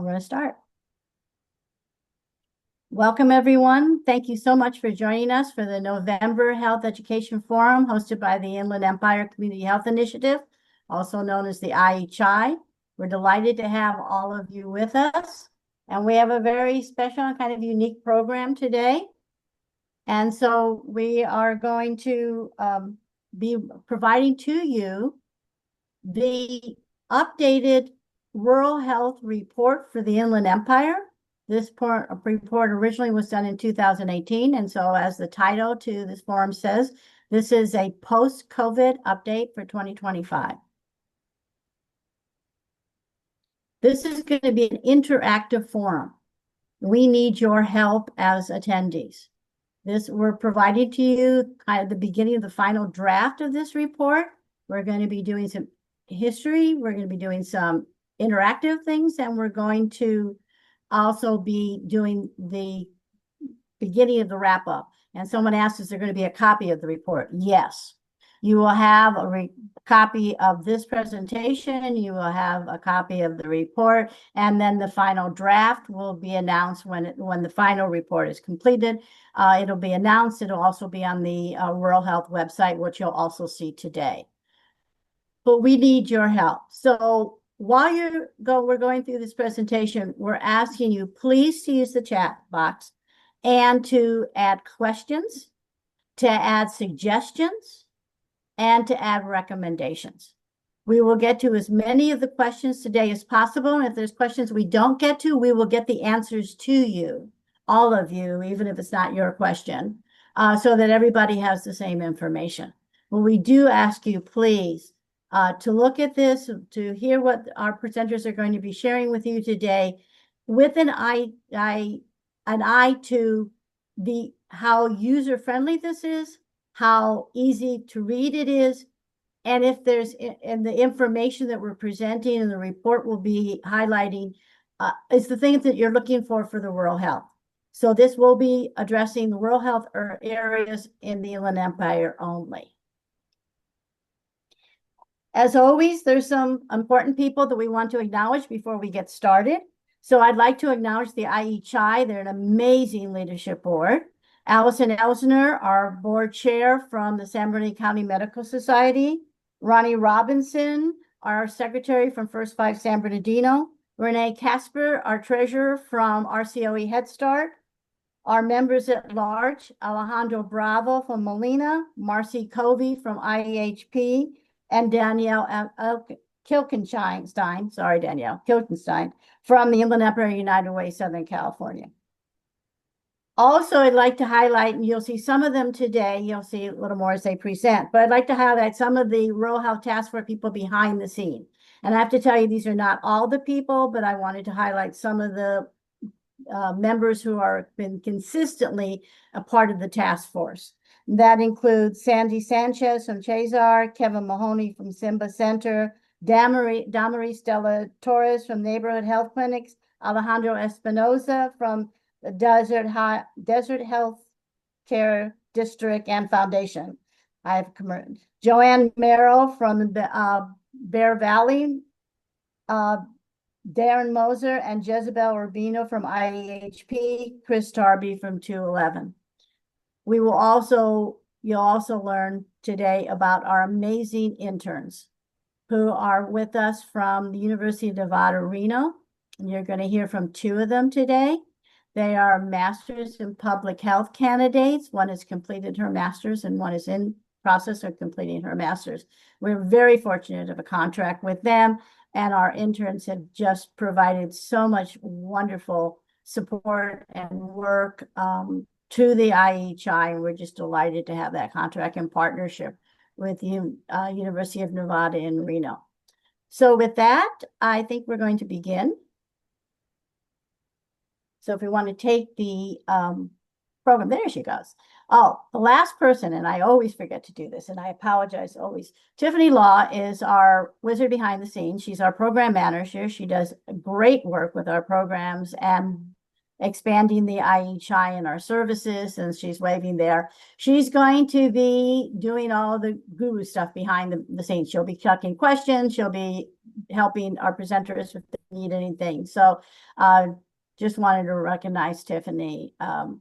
we're going to start. Welcome, everyone. Thank you so much for joining us for the November Health Education Forum hosted by the Inland Empire Community Health Initiative, also known as the IHI. We're delighted to have all of you with us. And we have a very special and kind of unique program today. And so we are going to be providing to you the updated Rural Health Report for the Inland Empire. This report originally was done in 2018. And so as the title to this forum says, this is a post-COVID update for 2025. This is going to be an interactive forum. We need your help as attendees. We're providing to you kind of the beginning of the final draft of this report. We're going to be doing some history. We're going to be doing some interactive things, and we're going to also be doing the beginning of the wrap up. And someone asked, is there going to be a copy of the report? Yes. You will have a copy of this presentation. You will have a copy of the report, and then the final draft will be announced when the final report is completed. It'll be announced. It'll also be on the Rural Health website, which you'll also see today. But we need your help. So while we're going through this presentation, we're asking you please to use the chat box and to add questions, to add suggestions, and to add recommendations. We will get to as many of the questions today as possible. And if there's questions we don't get to, we will get the answers to you, all of you, even if it's not your question, so that everybody has the same information. But we do ask you, please, to look at this, to hear what our presenters are going to be sharing with you today, with an eye to how user-friendly this is, how easy to read it is, and if there's and the information that we're presenting and the report will be highlighting is the things that you're looking for the rural health. So this will be addressing the rural health areas in the Inland Empire only. As always, there's some important people that we want to acknowledge before we get started. So I'd like to acknowledge the IHI. They're an amazing leadership board. Allison Elsner, our board chair from the San Bernardino County Medical Society. Ronnie Robinson, our secretary from First Five San Bernardino. Renee Casper, our treasurer from RCOE Head Start. Our members at large, Alejandro Bravo from Molina, Marcy Covey from IEHP, and Danielle Kilkenstein from the Inland Empire United Way, Southern California. Also, I'd like to highlight, and you'll see some of them today, you'll see a little more as they present, but I'd like to highlight some of the Rural Health Task Force people behind the scene. And I have to tell you, these are not all the people, but I wanted to highlight some of the members who are been consistently a part of the task force. That includes Sandy Sanchez from Chazar, Kevin Mahoney from Simba Center, Damaris Della Torres from Neighborhood Health Clinics, Alejandro Espinoza from the Desert Health Care District and Foundation. I have Joanne Merrill from the Bear Valley, Darren Moser and Jezebel Urbino from IEHP, Chris Tarby from 211. You'll also learn today about our amazing interns who are with us from the University of Nevada, Reno. And you're going to hear from two of them today. They are Masters in Public Health candidates. One has completed her master's and one is in process of completing her master's. We're very fortunate to have a contract with them, and our interns have just provided so much wonderful support and work to the IHI, and we're just delighted to have that contract and partnership with the University of Nevada in Reno. So with that, I think we're going to begin. So if we want to take the program, there she goes. Oh, the last person, and I always forget to do this, and I apologize always. Tiffany Law is our wizard behind the scenes. She's our program manager. She does great work with our programs and expanding the IHI and our services, and she's waving there. She's going to be doing all the guru stuff behind the scenes. She'll be checking questions. She'll be helping our presenters with need anything. So just wanted to recognize Tiffany.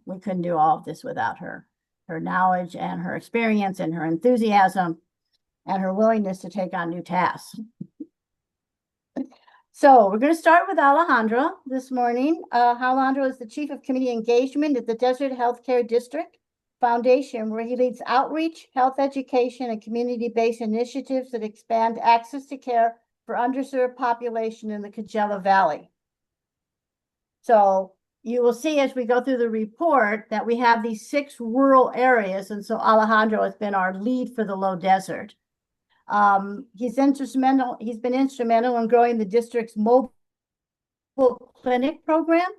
We couldn't do all of this without her. Her knowledge and her experience and her enthusiasm and her willingness to take on new tasks. So we're going to start with Alejandro this morning. Alejandro is the Chief of Community Engagement at the Desert Healthcare District Foundation, where he leads outreach, health education, and community-based initiatives that expand access to care for underserved population in the Coachella Valley. So you will see as we go through the report that we have these 6 rural areas, and so Alejandro has been our lead for the low desert. He's been instrumental in growing the district's mobile clinic program,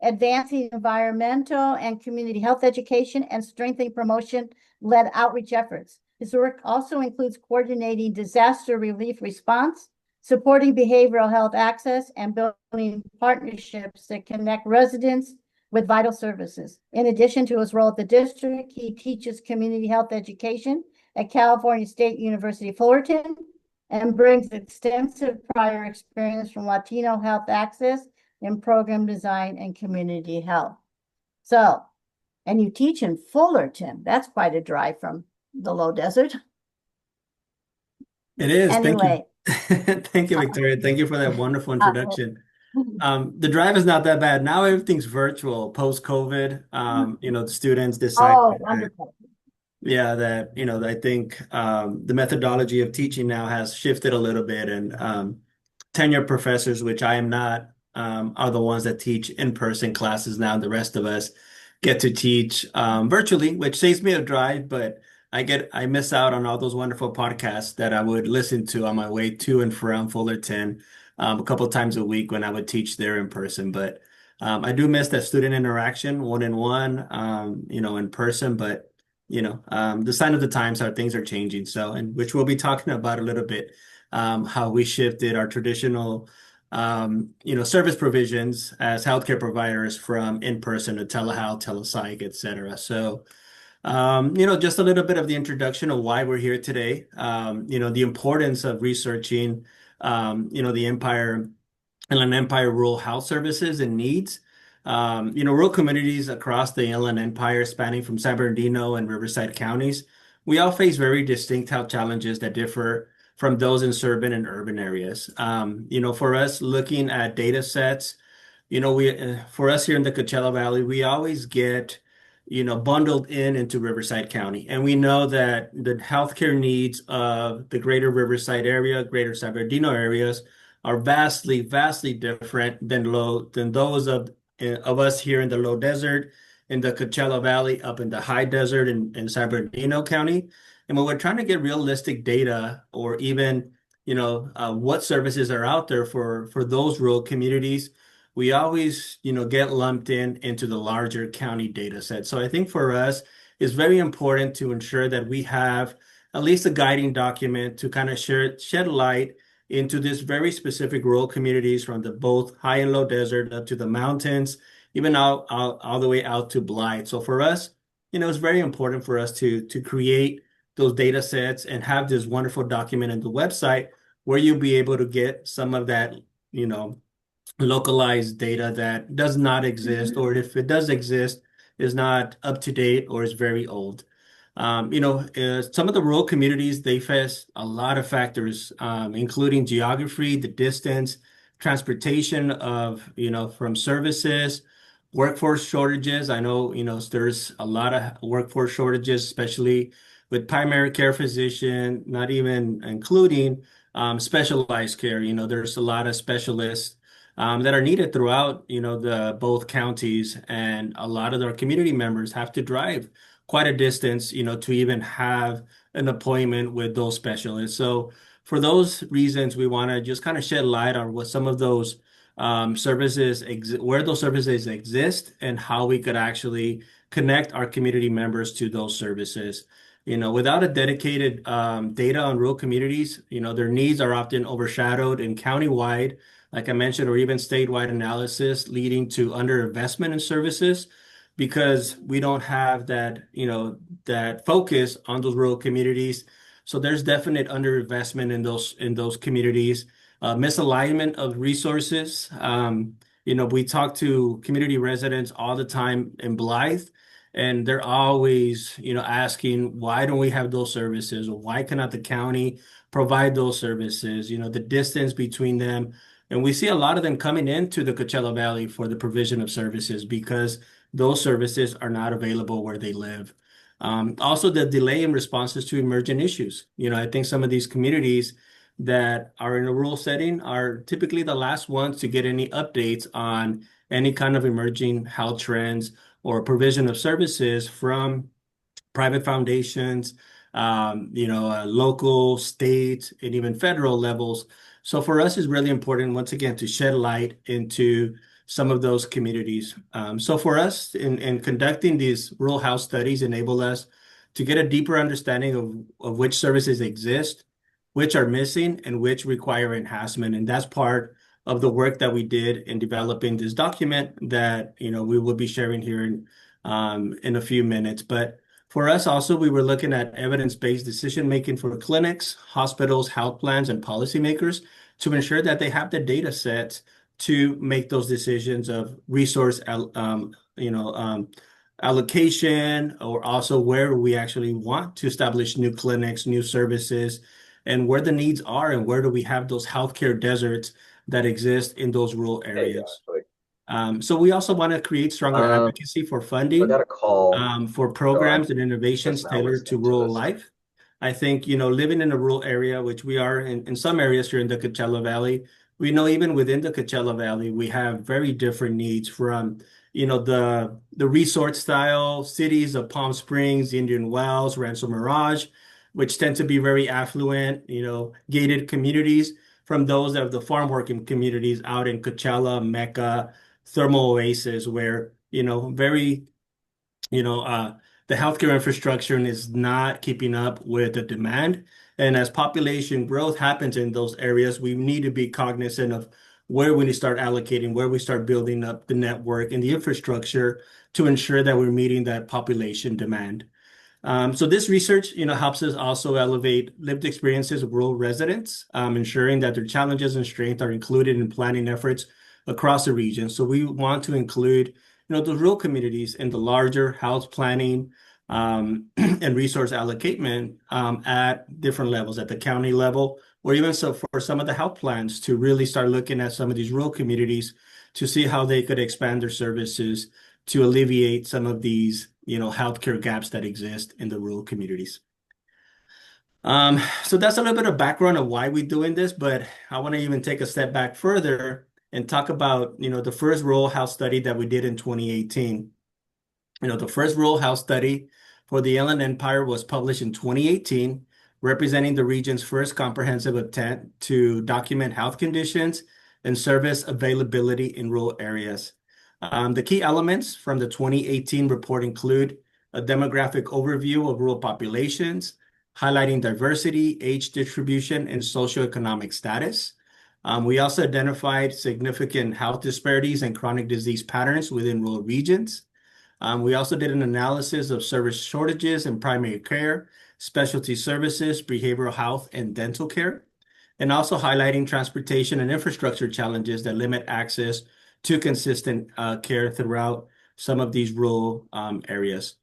advancing environmental and community health education, and strengthening promotion-led outreach efforts. His work also includes coordinating disaster relief response, supporting behavioral health access, and building partnerships that connect residents with vital services. In addition to his role at the district, he teaches community health education at California State University, Fullerton, and brings extensive prior experience from Latino health access in program design and community health. So, and you teach in Fullerton. That's quite a drive from the low desert. It is. Anyway. Thank you. Thank you, Victoria. Thank you for that wonderful introduction. The drive is not that bad. Now everything's virtual post-COVID. The students decide Wonderful. that I think the methodology of teaching now has shifted a little bit, and tenured professors, which I am not, are the ones that teach in-person classes now. The rest of us get to teach virtually, which saves me a drive, but I miss out on all those wonderful podcasts that I would listen to on my way to and from Fullerton a couple of times a week when I would teach there in person. But I do miss that student interaction, one-on-one, in person. But the sign of the times how things are changing. So, and which we'll be talking about a little bit, how we shifted our traditional, service provisions as healthcare providers from in-person to telehealth, telepsych, et cetera. So, just a little bit of the introduction of why we're here today. The importance of researching, the Inland Empire rural health services and needs. Rural communities across the Inland Empire, spanning from San Bernardino and Riverside counties, we all face very distinct health challenges that differ from those in suburban and urban areas. For us, looking at data sets, for us here in the Coachella Valley, we always get bundled into Riverside County. And we know that the healthcare needs of the greater Riverside area, greater San Bernardino areas are vastly, vastly different than those of us here in the low desert, in the Coachella Valley, up in the high desert in San Bernardino County. And when we're trying to get realistic data, or even, what services are out there for those rural communities, we always, get lumped into the larger county data set. So I think for us, it's very important to ensure that we have at least a guiding document to kind of shed light into this very specific rural communities, from the both high and low desert up to the mountains, even all the way out to Blythe. So for us, it's very important for us to create those data sets and have this wonderful document on the website where you'll be able to get some of that, localized data that does not exist, or if it does exist, is not up to date or is very old. Some of the rural communities, they face a lot of factors, including geography, the distance, transportation of, from services, workforce shortages. I know, there's a lot of workforce shortages, especially with primary care physician, not even including specialized care. There's a lot of specialists that are needed throughout, the both counties, and a lot of our community members have to drive quite a distance, to even have an appointment with those specialists. So for those reasons, we want to just kind of shed light on what some of those services, where those services exist, and how we could actually connect our community members to those services. Without a dedicated data on rural communities, their needs are often overshadowed in countywide, like I mentioned, or even statewide analysis, leading to underinvestment in services, because we don't have that, that focus on those rural communities. So there's definite underinvestment in those communities. misalignment of resources. We talk to community residents all the time in Blythe, and they're always, asking, why don't we have those services? Or why cannot the county provide those services? The distance between them. And we see a lot of them coming into the Coachella Valley for the provision of services because those services are not available where they live. Also, the delay in responses to emergent issues. I think some of these communities that are in a rural setting are typically the last ones to get any updates on any kind of emerging health trends or provision of services from private foundations, local, state, and even federal levels. So for us, it's really important, once again, to shed light into some of those communities. So for us, in conducting these rural health studies, enable us to get a deeper understanding of which services exist, which are missing, and which require enhancement. And that's part of the work that we did in developing this document that we will be sharing here in a few minutes. But for us also, we were looking at evidence-based decision-making for clinics, hospitals, health plans, and policymakers to ensure that they have the data sets to make those decisions of resource allocation, or also where we actually want to establish new clinics, new services, and where the needs are, and where do we have those healthcare deserts that exist in those rural areas. So we also want to create stronger advocacy for I funding got a call, for so I'm programs and innovations just now tailored to listening to rural this. life. I think, living in a rural area, which we are in some areas here in the Coachella Valley, we know even within the Coachella Valley, we have very different needs from, the resort style cities of Palm Springs, Indian Wells, Rancho Mirage, which tend to be very affluent, gated communities, from those of the farm working communities out in Coachella, Mecca, Thermal Oasis, where, very the healthcare infrastructure is not keeping up with the demand. And as population growth happens in those areas, we need to be cognizant of where we need to start allocating, where we start building up the network and the infrastructure to ensure that we're meeting that population demand. So this research, helps us also elevate lived experiences of rural residents, ensuring that their challenges and strengths are included in planning efforts across the region. So we want to include, the rural communities in the larger health planning and resource allocation at different levels, at the county level, or even so for some of the health plans to really start looking at some of these rural communities to see how they could expand their services to alleviate some of these, healthcare gaps that exist in the rural communities. So that's a little bit of background of why we're doing this, but I want to even take a step back further and talk about, the first rural health study that we did in 2018. The first rural health study for the Inland Empire was published in 2018, representing the region's first comprehensive attempt to document health conditions and service availability in rural areas. The key elements from the 2018 report include a demographic overview of rural populations, highlighting diversity, age distribution, and socioeconomic status. We also identified significant health disparities and chronic disease patterns within rural regions. We also did an analysis of service shortages in primary care, specialty services, behavioral health, and dental care, and also highlighting transportation and infrastructure challenges that limit access to consistent care throughout some of these rural areas.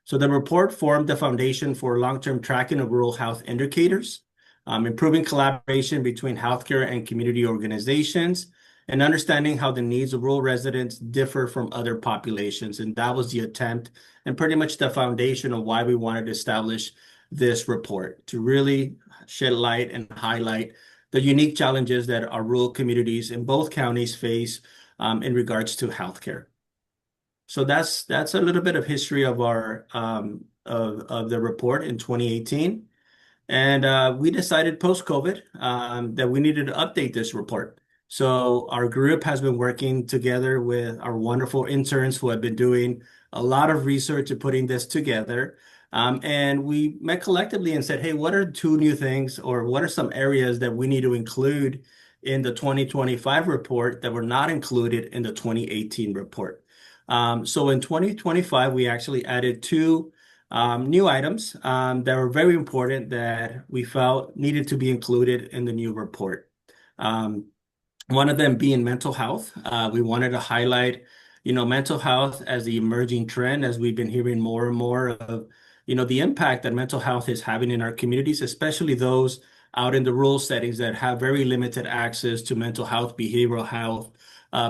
So the report formed the foundation for long-term tracking of rural health indicators, improving collaboration between healthcare and community organizations, and understanding how the needs of rural residents differ from other populations. And that was the attempt and pretty much the foundation of why we wanted to establish this report, to really shed light and highlight the unique challenges that our rural communities in both counties face in regards to healthcare. So that's a little bit of history of our of the report in 2018. And we decided post-COVID that we needed to update this report. So our group has been working together with our wonderful interns who have been doing a lot of research and putting this together. And we met collectively and said, hey, what are two new things, or what are some areas that we need to include in the 2025 report that were not included in the 2018 report? So in 2025, we actually added two new items that were very important that we felt needed to be included in the new report. Um, One of them being mental health. We wanted to highlight, mental health as the emerging trend, as we've been hearing more and more of, the impact that mental health is having in our communities, especially those out in the rural settings that have very limited access to mental health, behavioral health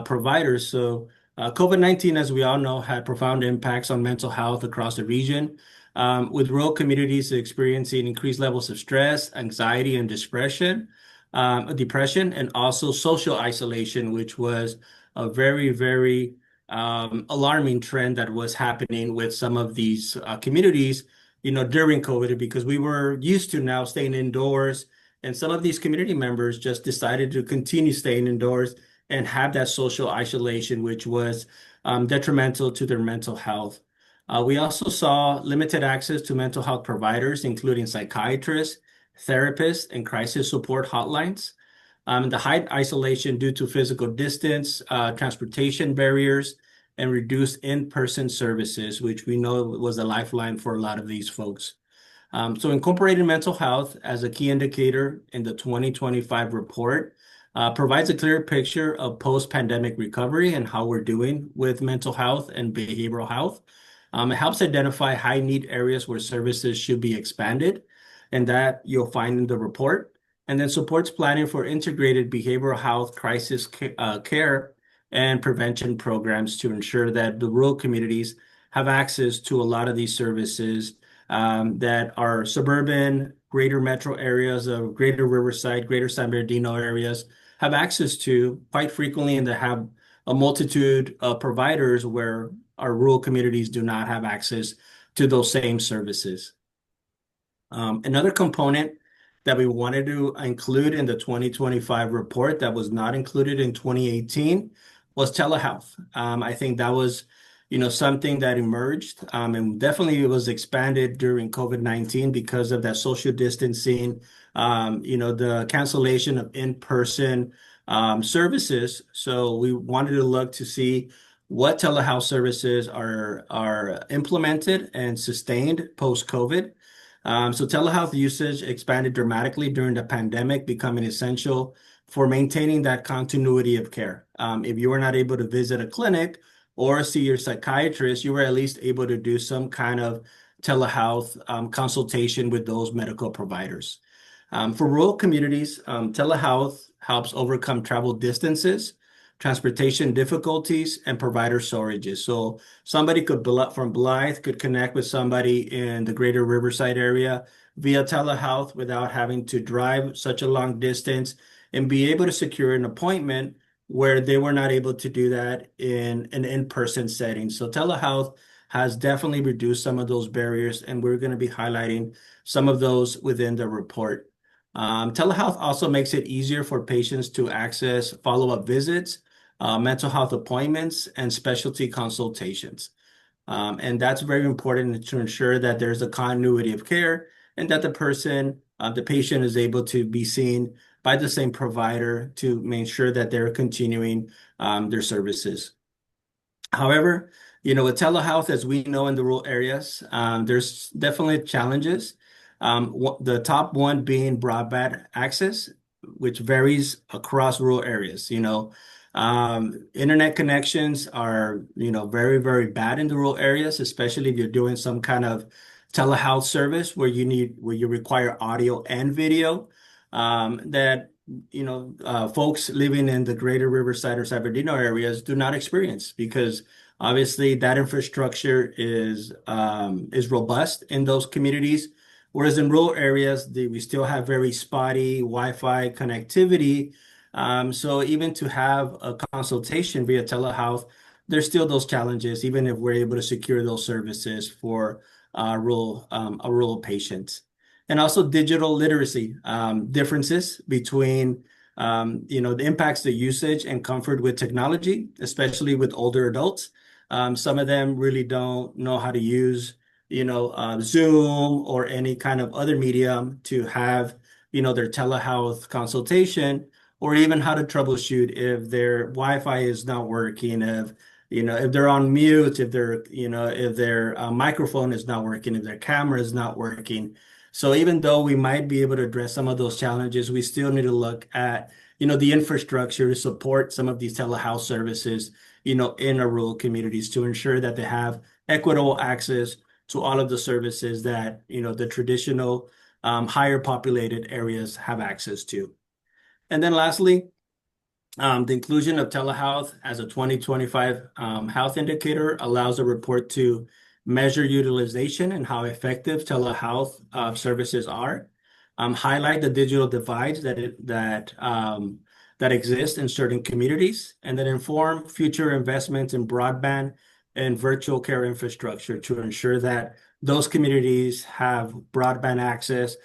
providers. So COVID-19, as we all know, had profound impacts on mental health across the region, with rural communities experiencing increased levels of stress, anxiety, and depression, and also social isolation, which was a very, very alarming trend that was happening with some of these communities, during COVID, because we were used to now staying indoors, and some of these community members just decided to continue staying indoors and have that social isolation, which was detrimental to their mental health. We also saw limited access to mental health providers, including psychiatrists, therapists, and crisis support hotlines. The high isolation due to physical distance, transportation barriers, and reduced in-person services, which we know was a lifeline for a lot of these folks. So incorporating mental health as a key indicator in the 2025 report provides a clear picture of post-pandemic recovery and how we're doing with mental health and behavioral health. It helps identify high need areas where services should be expanded, and that you'll find in the report. And then supports planning for integrated behavioral health crisis care and prevention programs to ensure that the rural communities have access to a lot of these services that are suburban, greater metro areas of greater Riverside, greater San Bernardino areas have access to quite frequently, and they have a multitude of providers where our rural communities do not have access to those same services. Another component that we wanted to include in the 2025 report that was not included in 2018 was telehealth. I think that was, something that emerged, and definitely it was expanded during COVID-19 because of that social distancing, the cancellation of in-person services. So we wanted to look to see what telehealth services are implemented and sustained post-COVID. So telehealth usage expanded dramatically during the pandemic, becoming essential for maintaining that continuity of care. If you were not able to visit a clinic or see your psychiatrist, you were at least able to do some kind of telehealth consultation with those medical providers. For rural communities, telehealth helps overcome travel distances, transportation difficulties, and provider shortages. So somebody from Blythe could connect with somebody in the greater Riverside area via telehealth without having to drive such a long distance and be able to secure an appointment where they were not able to do that in an in-person setting. So telehealth has definitely reduced some of those barriers, and we're going to be highlighting some of those within the report. Telehealth also makes it easier for patients to access follow-up visits, mental health appointments, and specialty consultations. And that's very important to ensure that there's a continuity of care and that the patient is able to be seen by the same provider to make sure that they're continuing their services. However, with telehealth, as we know in the rural areas, there's definitely challenges. The top one being broadband access, which varies across rural areas. Internet connections are, very, very bad in the rural areas, especially if you're doing some kind of telehealth service where you require audio and video. That folks living in the greater Riverside or San Bernardino areas do not experience, because obviously that infrastructure is robust in those communities. Whereas in rural areas, we still have very spotty Wi-Fi connectivity. So even to have a consultation via telehealth, there's still those challenges, even if we're able to secure those services for rural patients. And also digital literacy, differences between, the impacts, the usage and comfort with technology, especially with older adults. Some of them really don't know how to use Zoom or any kind of other medium to have, their telehealth consultation, or even how to troubleshoot if their Wi-Fi is not working, if they're on mute, if their microphone is not working, if their camera is not working. So even though we might be able to address some of those challenges, we still need to look at, the infrastructure to support some of these telehealth services, in our rural communities to ensure that they have equitable access to all of the services that, the traditional higher populated areas have access to. And then lastly, the inclusion of telehealth as a 2025 health indicator allows the report to measure utilization and how effective telehealth services are, highlight the digital divides that exist in certain communities, and then inform future investments in broadband and virtual care infrastructure to ensure that those communities have broadband access,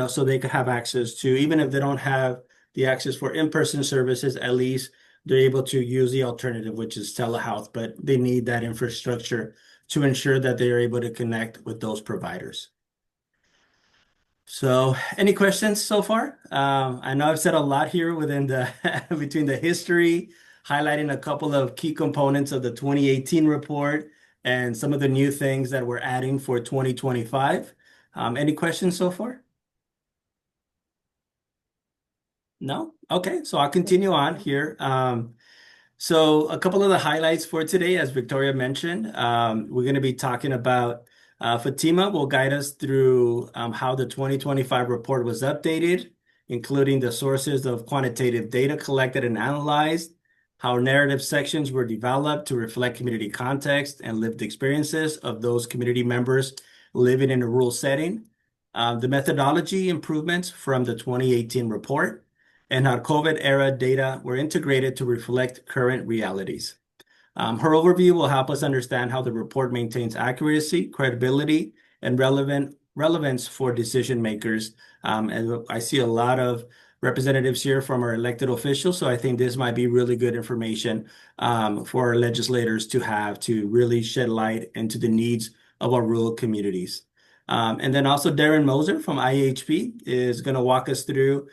so they could have access to, even if they don't have the access for in-person services, at least they're able to use the alternative, which is telehealth, but they need that infrastructure to ensure that they are able to connect with those providers. So, any questions so far? I know I've said a lot here within the between the history, highlighting a couple of key components of the 2018 report and some of the new things that we're adding for 2025. Any questions so far? No? Okay, so I'll continue on here. So a couple of the highlights for today, as Victoria mentioned, we're going to be talking about Fatima will guide us through how the 2025 report was updated, including the sources of quantitative data collected and analyzed, how narrative sections were developed to reflect community context and lived experiences of those community members living in a rural setting, the methodology improvements from the 2018 report, and how COVID-era data were integrated to reflect current realities. Her overview will help us understand how the report maintains accuracy, credibility, and relevance for decision makers. And I see a lot of representatives here from our elected officials, so I think this might be really good information for our legislators to have to really shed light into the needs of our rural communities. And then also Darren Moser from IHP is going to walk us through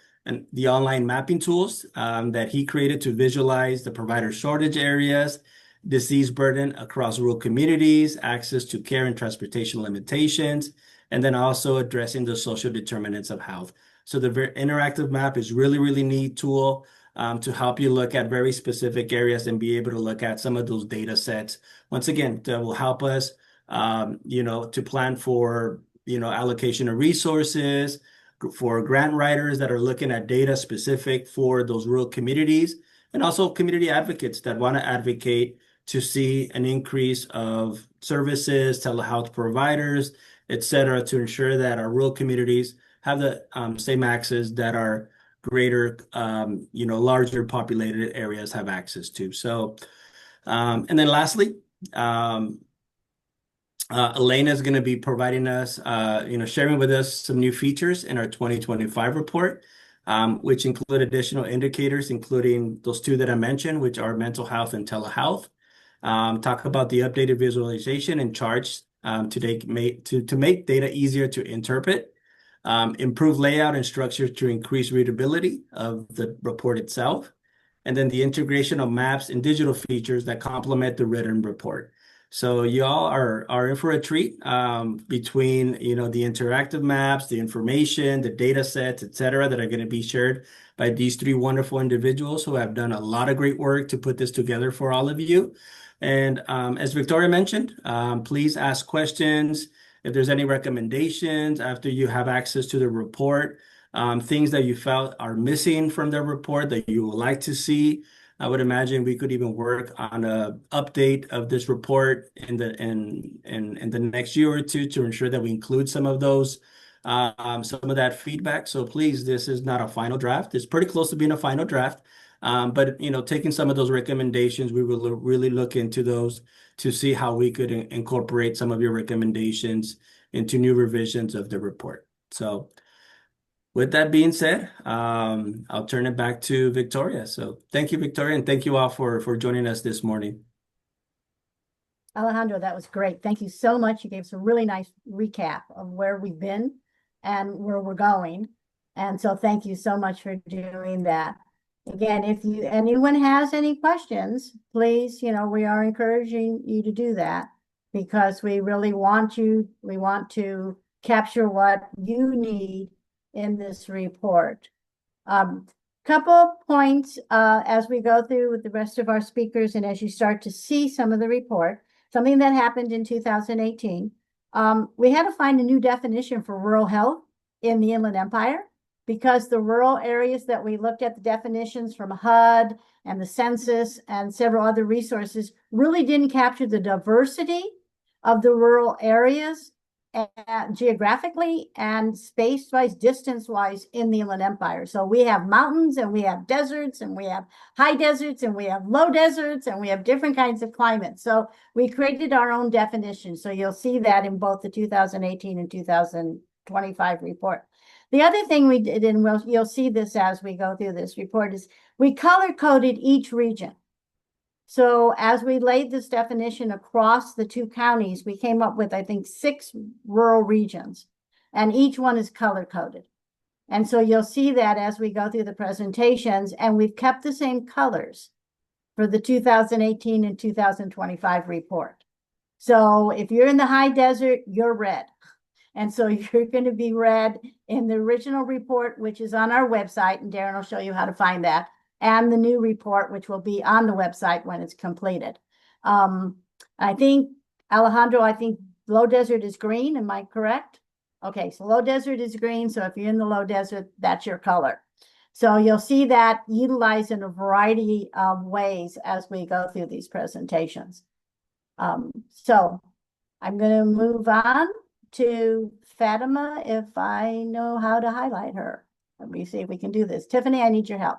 the online mapping tools that he created to visualize the provider shortage areas, disease burden across rural communities, access to care and transportation limitations, and then also addressing the social determinants of health. So the interactive map is really, really neat tool to help you look at very specific areas and be able to look at some of those data sets. Once again, that will help us, to plan for, allocation of resources, for grant writers that are looking at data specific for those rural communities, and also community advocates that want to advocate to see an increase of services, telehealth providers, et cetera, to ensure that our rural communities have the same access that our greater, larger populated areas have access to. So, and then lastly, Elena is going to be providing us, sharing with us some new features in our 2025 report, which include additional indicators, including those two that I mentioned, which are mental health and telehealth. Talk about the updated visualization and charts to make data easier to interpret, improve layout and structure to increase readability of the report itself, and then the integration of maps and digital features that complement the written report. So y'all are in for a treat between the interactive maps, the information, the data sets, et cetera, that are going to be shared by these three wonderful individuals who have done a lot of great work to put this together for all of you. And as Victoria mentioned, please ask questions. If there's any recommendations after you have access to the report, things that you felt are missing from the report that you would like to see, I would imagine we could even work on an update of this report in the next year or two to ensure that we include some of those, some of that feedback. So please, this is not a final draft. It's pretty close to being a final draft. But taking some of those recommendations, we will really look into those to see how we could incorporate some of your recommendations into new revisions of the report. So with that being said, I'll turn it back to Victoria. So thank you, Victoria, and thank you all for joining us this morning. Alejandro, that was great. Thank you so much. You gave us a really nice recap of where we've been and where we're going. And so thank you so much for doing that. Again, if anyone has any questions, please, we are encouraging you to do that because we really want to capture what you need in this report. Couple points as we go through with the rest of our speakers and as you start to see some of the report, something that happened in 2018. We had to find a new definition for rural health in the Inland Empire because the rural areas that we looked at the definitions from HUD and the census and several other resources really didn't capture the diversity of the rural areas geographically and space-wise, distance-wise in the Inland Empire. So we have mountains and we have deserts and we have high deserts and we have low deserts and we have different kinds of climates. So we created our own definition. So you'll see that in both the 2018 and 2025 report. The other thing we did, and you'll see this as we go through this report, is we color-coded each region. So as we laid this definition across the two counties, we came up with, I think, 6 rural regions, and each one is color-coded. And so you'll see that as we go through the presentations, and we've kept the same colors for the 2018 and 2025 report. So if you're in the high desert, you're red. And so you're going to be red in the original report, which is on our website, and Darren will show you how to find that, and the new report, which will be on the website when it's completed. I think, Alejandro, I think low desert is green. Am I correct? Okay, so low desert is green. So if you're in the low desert, that's your color. So you'll see that utilized in a variety of ways as we go through these presentations. So I'm going to move on to Fatima if I know how to highlight her. Let me see if we can do this. Tiffany, I need your help.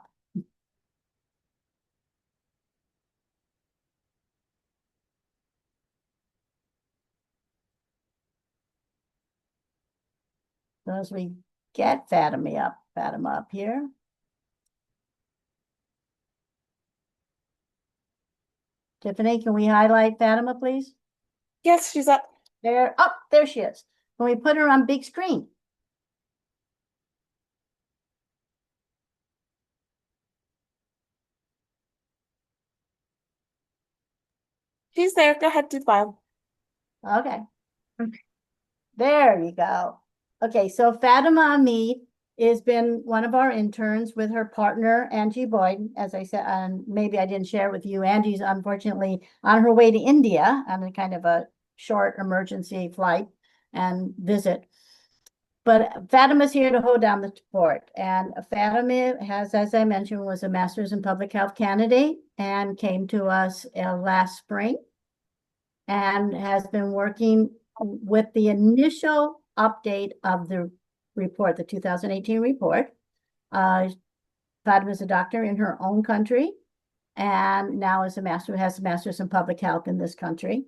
So as we get Fatima up here. Tiffany, can we highlight Fatima, please? Yes, she's up. There, oh, there she is. Can we put her on big screen? She's there. Go ahead, do the file. Okay. Okay. There you go. Okay, so Fatima Hamid has been one of our interns with her partner, Angie Boyd. As I said, and maybe I didn't share with you, Angie's unfortunately on her way to India on a kind of a short emergency flight and visit. But Fatima's here to hold down the fort. And Fatima has, as I mentioned, was a master's in public health candidate and came to us last spring and has been working with the initial update of the report, the 2018 report. Fatima is a doctor in her own country and now has a master's in public health in this country.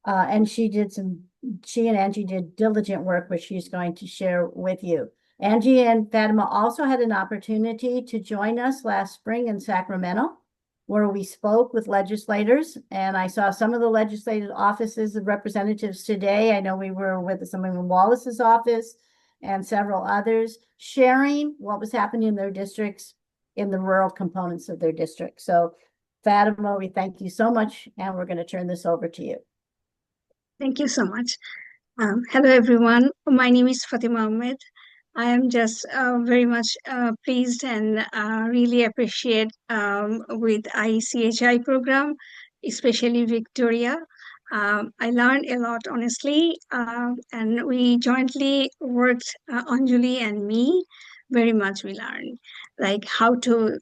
And she and Angie did diligent work, which she's going to share with you. Angie and Fatima also had an opportunity to join us last spring in Sacramento, where we spoke with legislators. And I saw some of the legislative offices of representatives today. I know we were with someone in Wallace's office and several others, sharing what was happening in their districts, in the rural components of their district. So Fatima, we thank you so much, and we're going to turn this over to you. Thank you so much. Hello, everyone. My name is Fatima Ahmed. I am just very much pleased and really appreciate with ICHI program, especially Victoria. I learned a lot, honestly, and we jointly worked, Anjali and me, very much we learned, like how to,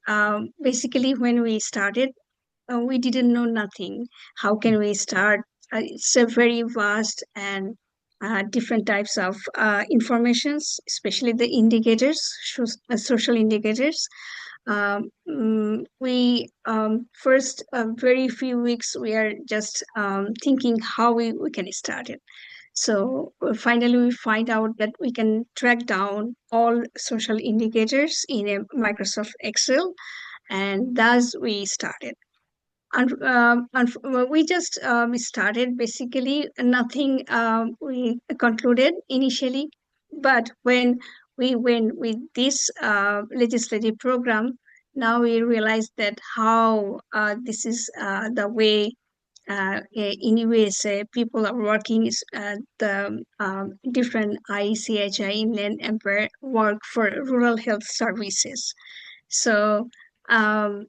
basically when we started, we didn't know nothing. How can we start? It's a very vast and different types of informations, especially the indicators, social indicators. We first very few weeks we are just thinking how we can start it. So finally we find out that we can track down all social indicators in a Microsoft Excel, and thus we started. We just started basically nothing. We concluded initially, but when we went with this legislative program, now we realize that how this is the way in USA people are working is the different ICHI Inland Empire work for rural health services. So um,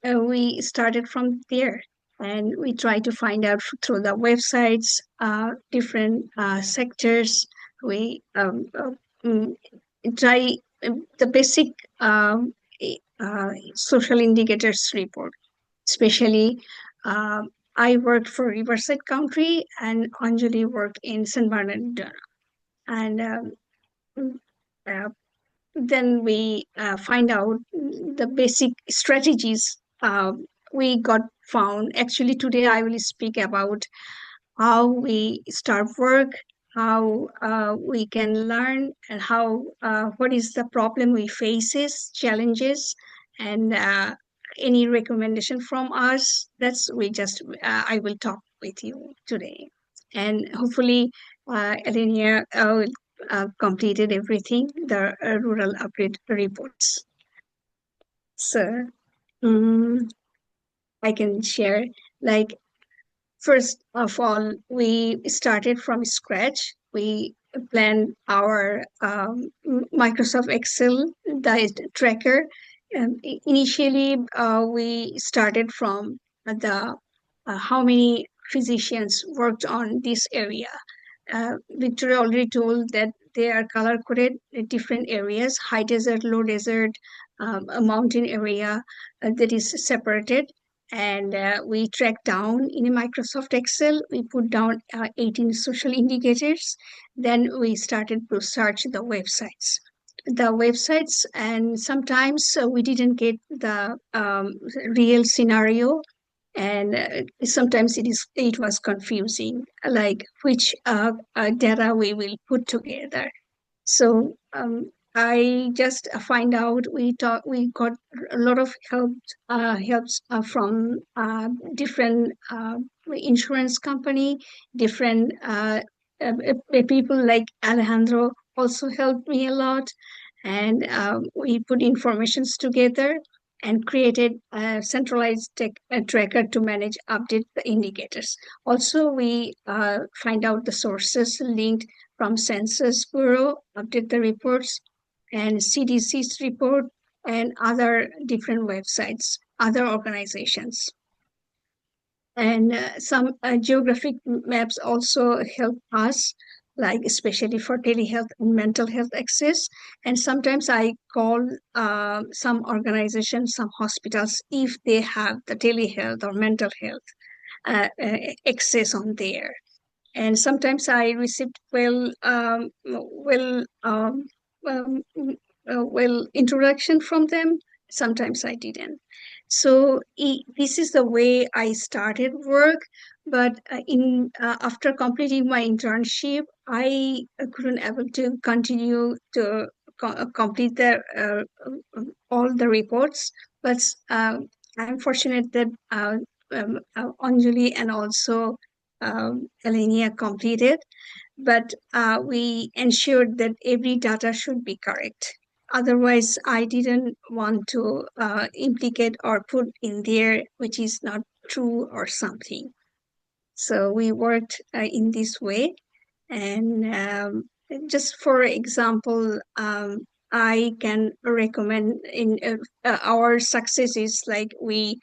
we started from there, and we try to find out through the websites, different sectors. We mm, try the basic social indicators report. Especially, I worked for Riverside County, and Anjali worked in San Bernardino. And mm, uh, then we find out the basic strategies we got found. Actually, today I will speak about how we start work, how we can learn, and how what is the problem we faces, challenges, and any recommendation from us. That's we just I will talk with you today, and hopefully, Elenia will completed everything, the rural update reports. So I can share, like, first of all, we started from scratch. We planned our Microsoft Excel diet tracker. Initially, we started from the how many physicians worked on this area. Victoria already told that they are color coded in different areas: high desert, low desert, a mountain area that is separated. And we track down in a Microsoft Excel. We put down 18 social indicators. Then we started to search the websites. And sometimes we didn't get the real scenario, and sometimes it was confusing, like which data we will put together. So I just find out we got a lot of helps from different insurance company, different people like Alejandro also helped me a lot, and we put informations together and created a centralized tracker to manage update the indicators. Also, we find out the sources linked from Census Bureau, update the reports, and CDC's report, and other different websites, other organizations. And some geographic maps also help us, like especially for telehealth and mental health access. And sometimes I call some organizations, some hospitals, if they have the telehealth or mental health access on there. And sometimes I received introduction from them. Sometimes I didn't. So this is the way I started work. But in after completing my internship, I couldn't able to continue to complete all the reports. But I'm fortunate that Anjali and also Alenia completed, but we ensured that every data should be correct. Otherwise, I didn't want to implicate or put in there which is not true or something. So we worked in this way. And just for example, I can recommend in our success is like we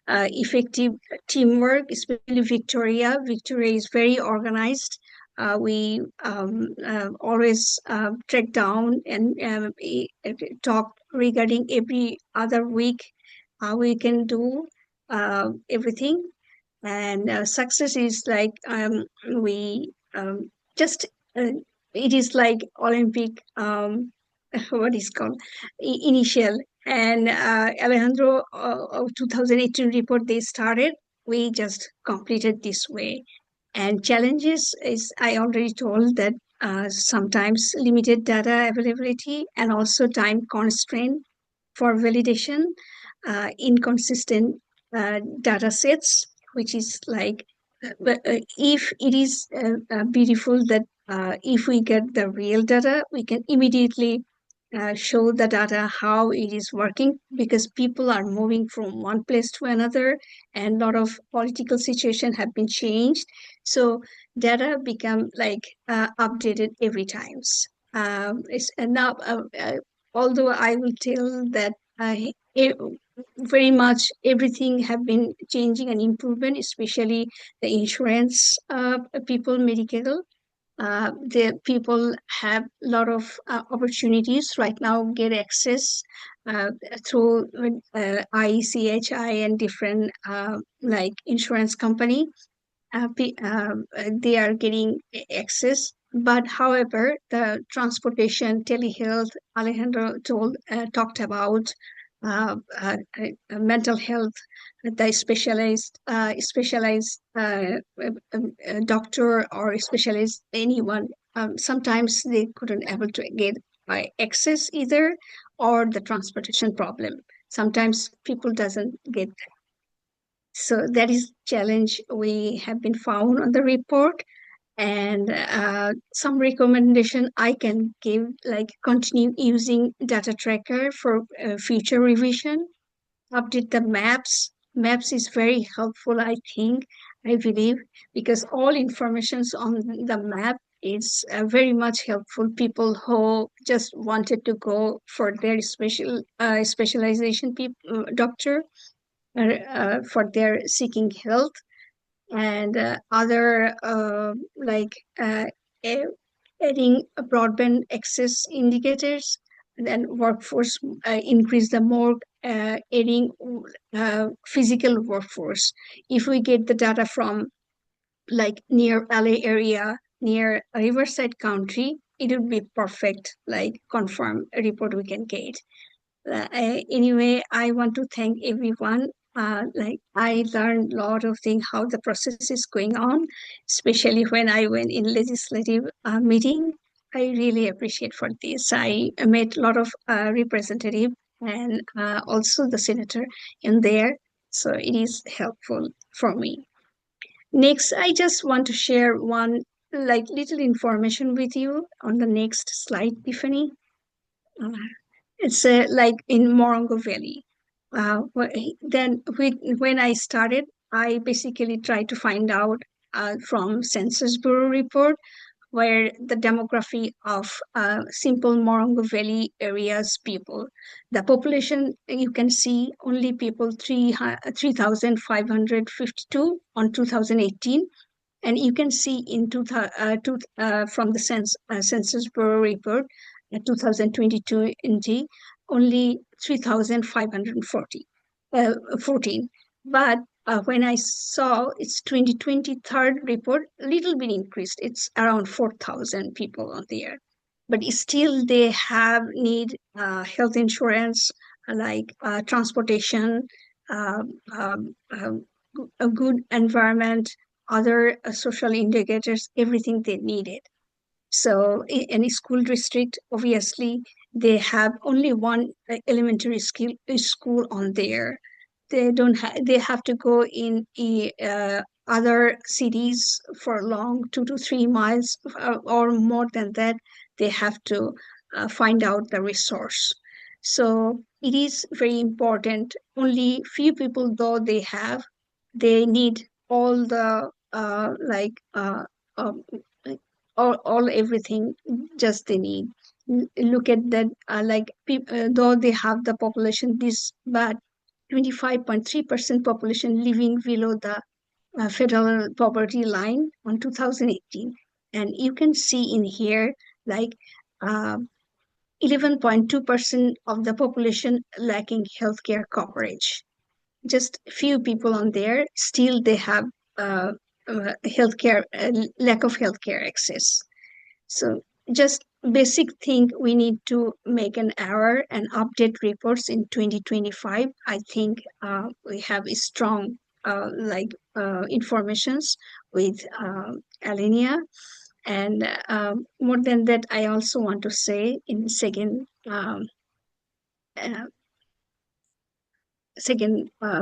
effective teamwork, especially Victoria. Victoria is very organized. We always track down and talk regarding every other week how we can do everything. And success is like we just it is like Olympic what is called initial. And Alejandro of 2018 report they started, we just completed this way. And challenges is I already told that sometimes limited data availability and also time constraint for validation, inconsistent data sets, which is like, if it is beautiful that if we get the real data, we can immediately show the data how it is working, because people are moving from one place to another, and a lot of political situation have been changed. So data become like updated every times. It's now although I will tell that it, very much everything have been changing and improvement, especially the insurance people, medical. The people have a lot of opportunities right now, get access through ICHI and different like insurance company. They are getting access. But however, the transportation, telehealth, Alejandro talked about mental health, the specialized doctor or specialist anyone. Sometimes they couldn't able to get access either, or the transportation problem. Sometimes people doesn't get, so that is challenge we have been found on the report. And some recommendation I can give, like continue using data tracker for future revision, update the maps. Maps is very helpful, I think, I believe, because all informations on the map is very much helpful. People who just wanted to go for their specialization, people, doctor, for their seeking health, and other like a- adding a broadband access indicators, and then workforce, increase the more, adding physical workforce. If we get the data from like near LA area, near Riverside County, it would be perfect, like confirm report we can get. Anyway, I want to thank everyone. Like I learned a lot of things how the process is going on, especially when I went in legislative meeting. I really appreciate for this. I met a lot of representative and also the senator in there, so it is helpful for me. Next, I just want to share one like little information with you on the next slide, Tiffany. Uh, it's like in Morongo Valley. Then when I started, I basically tried to find out from Census Bureau report where the demography of simple Morongo Valley areas people. The population, you can see only people 3,552 on 2018. And you can see in from the Census Bureau report, 2022 NG, only 3,540, 14. But when I saw its 2023 report, a little bit increased. It's around 4,000 people on there. But still, they have need health insurance, like transportation, um, um, um, a good environment, other social indicators, everything they needed. So in a school district, obviously, they have only one elementary school on there. They don't have. They have to go in other cities for long 2 to 3 miles or more than that. They have to find out the resource. So it is very important. Only few people, though they have, they need all the like um, all everything just they need. Look at that, like though they have the population this, but 25.3% population living below the federal poverty line on 2018. And you can see in here like uh, 11.2% of the population lacking healthcare coverage. Just few people on there, still they have healthcare, lack of healthcare access. So just basic thing, we need to make an error and update reports in 2025. I think we have a strong informations with Alenia. And more than that, I also want to say in second uh,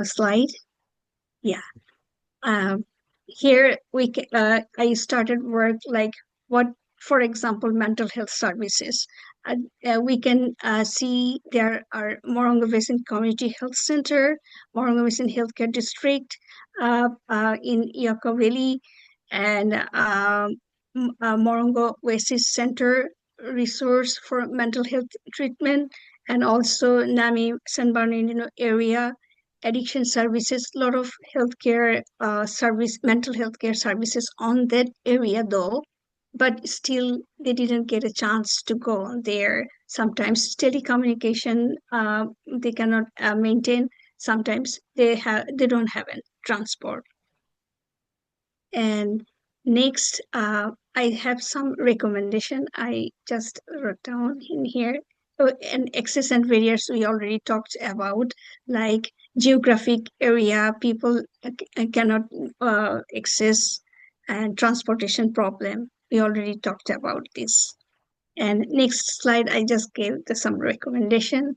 slide. Yeah. Um, Here I started work like what, for example, mental health services. We can see there are Morongo Basin Community Health Center, Morongo Basin Healthcare District in Yako Valley, and Morongo Oasis Center resource for mental health treatment, and also NAMI, San Bernardino area, addiction services, a lot of healthcare mental health care services on that area though, but still they didn't get a chance to go there. Sometimes telecommunication they cannot maintain. Sometimes they don't have a transport. And next, I have some recommendation I just wrote down in here. And access and barriers we already talked about, like geographic area, people cannot access, and transportation problem. We already talked about this. And next slide, I just gave some recommendation.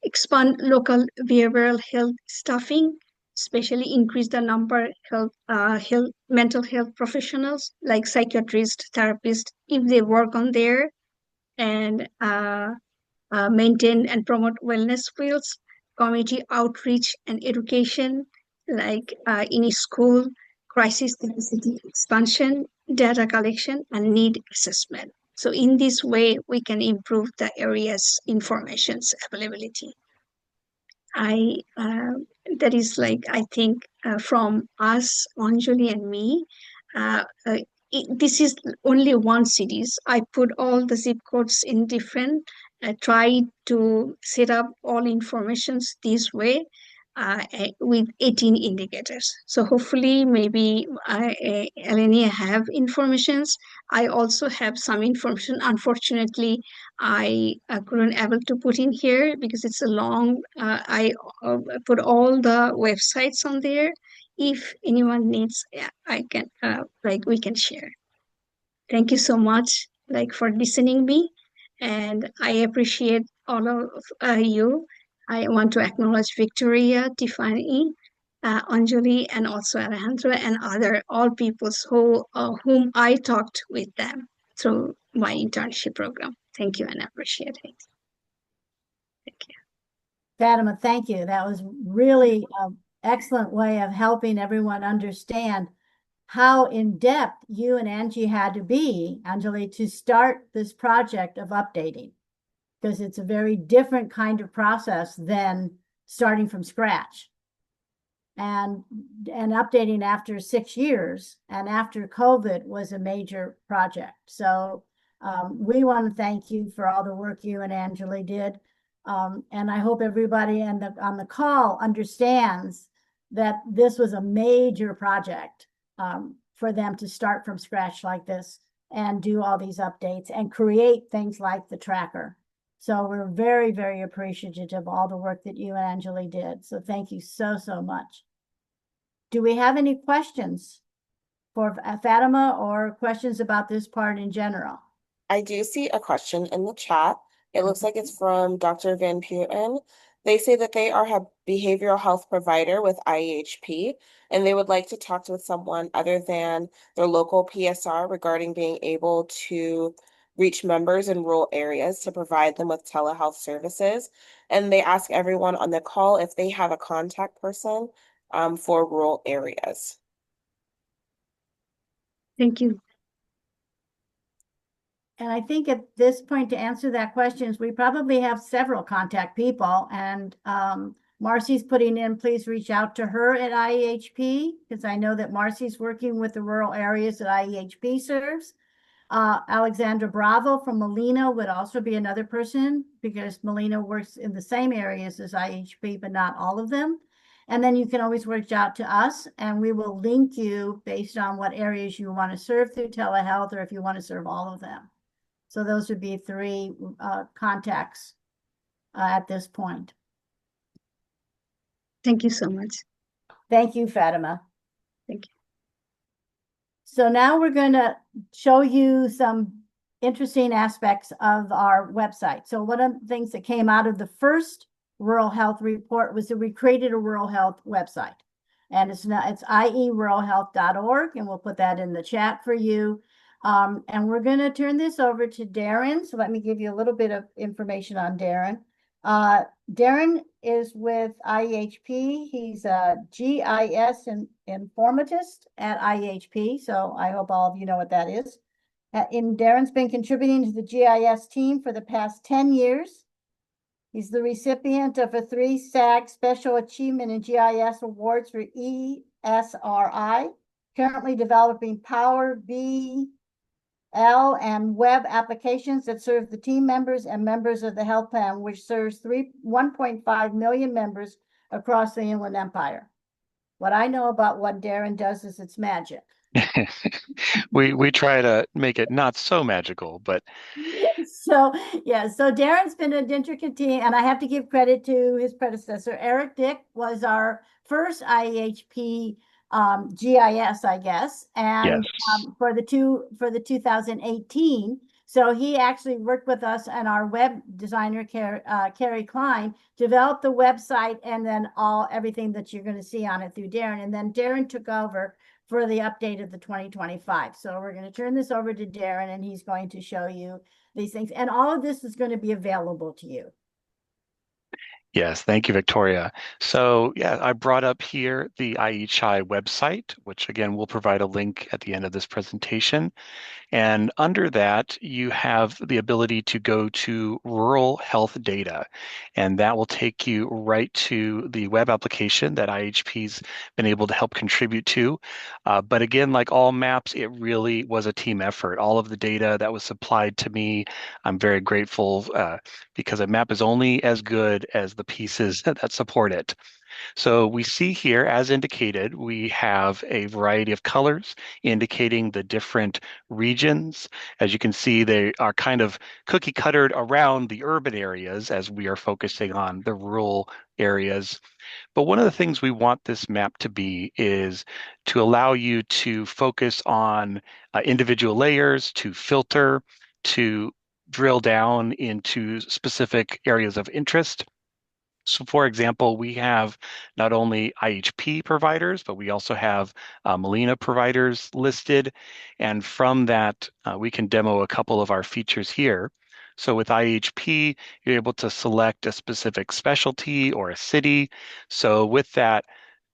Expand local behavioral health staffing, especially increase the number of mental health professionals like psychiatrists, therapists, if they work on there, and maintain and promote wellness fields, community outreach and education, like in school, crisis capacity expansion, data collection, and need assessment. So in this way, we can improve the area's information's availability. That is like, I think from us, Anjali and me, this is only one cities. I put all the zip codes in different, try to set up all informations this way with 18 indicators. So hopefully maybe Eleni have informations. I also have some information. Unfortunately, I couldn't able to put in here because it's a long, I put all the websites on there. If anyone needs, I can, we can share. Thank you so much, for listening me. And I appreciate all of you. I want to acknowledge Victoria, Tiffany, Anjali, and also Alejandra and all peoples whom I talked with them through my internship program. Thank you and appreciate it. Thank you. Fatima, thank you. That was really an excellent way of helping everyone understand how in-depth you and Angie had to be, Anjali, to start this project of updating, because it's a very different kind of process than starting from scratch. And updating after 6 years and after COVID was a major project. So we want to thank you for all the work you and Anjali did. And I hope everybody on the call understands that this was a major project for them to start from scratch like this and do all these updates and create things like the tracker. So we're very, very appreciative of all the work that you and Anjali did. So thank you so, so much. Do we have any questions for Fatima or questions about this part in general? I do see a question in the chat. It looks like it's from Dr. Van Putten. They say that they are a behavioral health provider with IEHP, and they would like to talk with someone other than their local PSR regarding being able to reach members in rural areas to provide them with telehealth services. And they ask everyone on the call if they have a contact person for rural areas. Thank you. And I think at this point, to answer that question, we probably have several contact people. And Marcy's putting in, please reach out to her at IEHP, because I know that Marcy's working with the rural areas that IEHP serves. Alexandra Bravo from Molina would also be another person, because Molina works in the same areas as IEHP, but not all of them. And then you can always reach out to us, and we will link you based on what areas you want to serve through telehealth, or if you want to serve all of them. So those would be 3 contacts at this point. Thank you so much. Thank you, Fatima. Thank you. So now we're going to show you some interesting aspects of our website. So one of the things that came out of the first rural health report was that we created a rural health website. And it's ieruralhealth.org, and we'll put that in the chat for you. And we're going to turn this over to Darren. So let me give you a little bit of information on Darren. Darren is with IEHP. He's a GIS informatist at IEHP. So I hope all of you know what that is. Darren's been contributing to the GIS team for the past 10 years. He's the recipient of a 3 SAG Special Achievement in GIS Awards for ESRI, currently developing Power BI and web applications that serve the team members and members of the health plan, which serves 1.5 million members across the Inland Empire. What I know about what Darren does is it's magic. We try to make it not so magical, but So Darren's been an intricate team, and I have to give credit to his predecessor. Eric Dick was our first IEHP GIS, I guess, and yes. for the 2018. So he actually worked with us, and our web designer, Carrie Klein, developed the website, and then everything that you're going to see on it through Darren. And then Darren took over for the update of the 2025. So we're going to turn this over to Darren, and he's going to show you these things. And all of this is going to be available to you. Yes, thank you, Victoria. So yeah, I brought up here the IEHI website, which again, we'll provide a link at the end of this presentation. And under that, you have the ability to go to rural health data, and that will take you right to the web application that IHP's been able to help contribute to. But again, like all maps, it really was a team effort. All of the data that was supplied to me, I'm very grateful because a map is only as good as the pieces that support it. So we see here, as indicated, we have a variety of colors indicating the different regions. As you can see, they are kind of cookie cuttered around the urban areas as we are focusing on the rural areas. But one of the things we want this map to be is to allow you to focus on individual layers, to filter, to drill down into specific areas of interest. So for example, we have not only IHP providers, but we also have Molina providers listed. And from that, we can demo a couple of our features here. So with IHP, you're able to select a specific specialty or a city. So with that,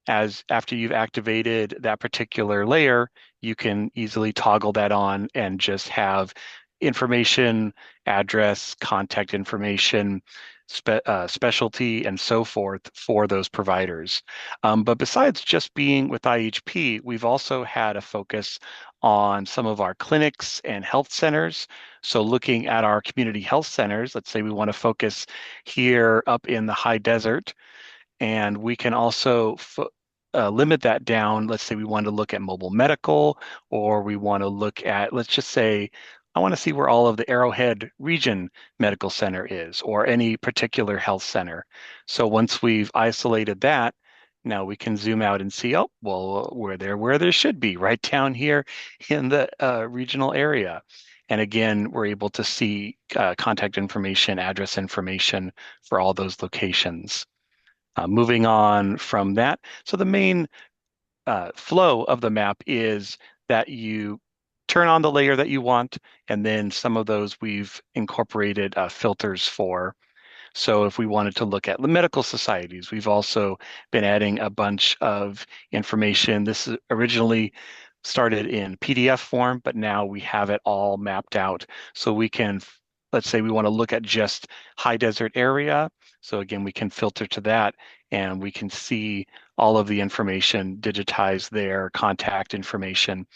after you've activated that particular layer, you can easily toggle that on and just have information, address, contact information, specialty, and so forth for those providers. But besides just being with IHP, we've also had a focus on some of our clinics and health centers. So looking at our community health centers, let's say we want to focus here up in the high desert, and we can also limit that down. Let's say we want to look at mobile medical, or we want to look at, let's just say, I want to see where all of the Arrowhead Region Medical Center is, or any particular health center. So once we've isolated that, now we can zoom out and see, oh, well, where there should be, right down here in the regional area. And again, we're able to see contact information, address information for all those locations. Moving on from that, so the main flow of the map is that you turn on the layer that you want, and then some of those we've incorporated filters for. So if we wanted to look at the medical societies, we've also been adding a bunch of information. This is originally started in PDF form, but now we have it all mapped out. So we can, let's say we want to look at just high desert area. So again, we can filter to that, and we can see all of the information digitized there, contact information.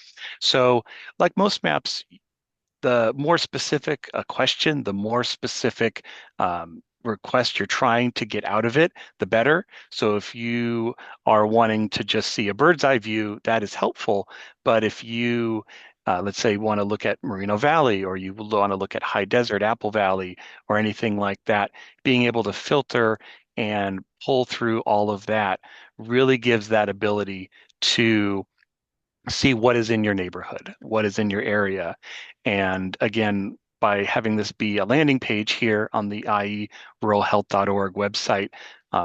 So like most maps, the more specific a question, the more specific request you're trying to get out of it, the better. So if you are wanting to just see a bird's eye view, that is helpful. But if you, let's say, want to look at Merino Valley, or you want to look at High Desert, Apple Valley, or anything like that, being able to filter and pull through all of that really gives that ability to see what is in your neighborhood, what is in your area. And again, by having this be a landing page here on the ieruralhealth.org website,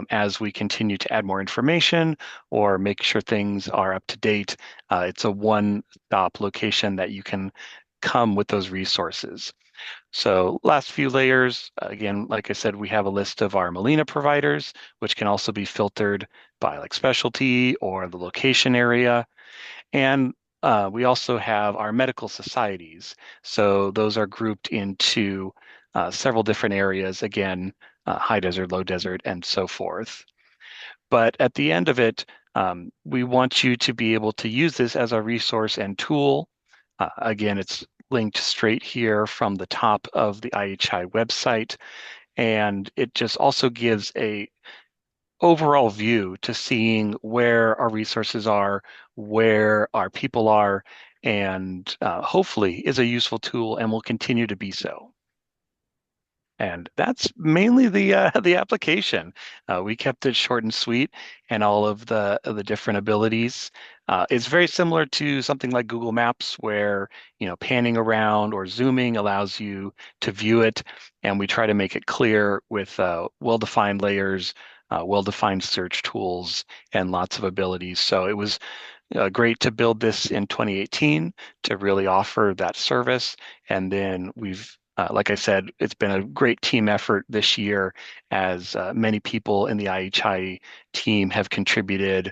as we continue to add more information or make sure things are up to date, it's a one-stop location that you can come with those resources. So last few layers, again, like I said, we have a list of our Molina providers, which can also be filtered by like specialty or the location area. And we also have our medical societies. So those are grouped into several different areas. Again, high desert, low desert, and so forth. But at the end of it, we want you to be able to use this as a resource and tool. Again, it's linked straight here from the top of the IHI website. And it just also gives a overall view to seeing where our resources are, where our people are, and hopefully is a useful tool and will continue to be so. And that's mainly the application. We kept it short and sweet, and all of the different abilities. It's very similar to something like Google Maps, where panning around or zooming allows you to view it, and we try to make it clear with well-defined layers, well-defined search tools, and lots of abilities. So it was great to build this in 2018 to really offer that service, and then we've like I said, it's been a great team effort this year as many people in the IHI team have contributed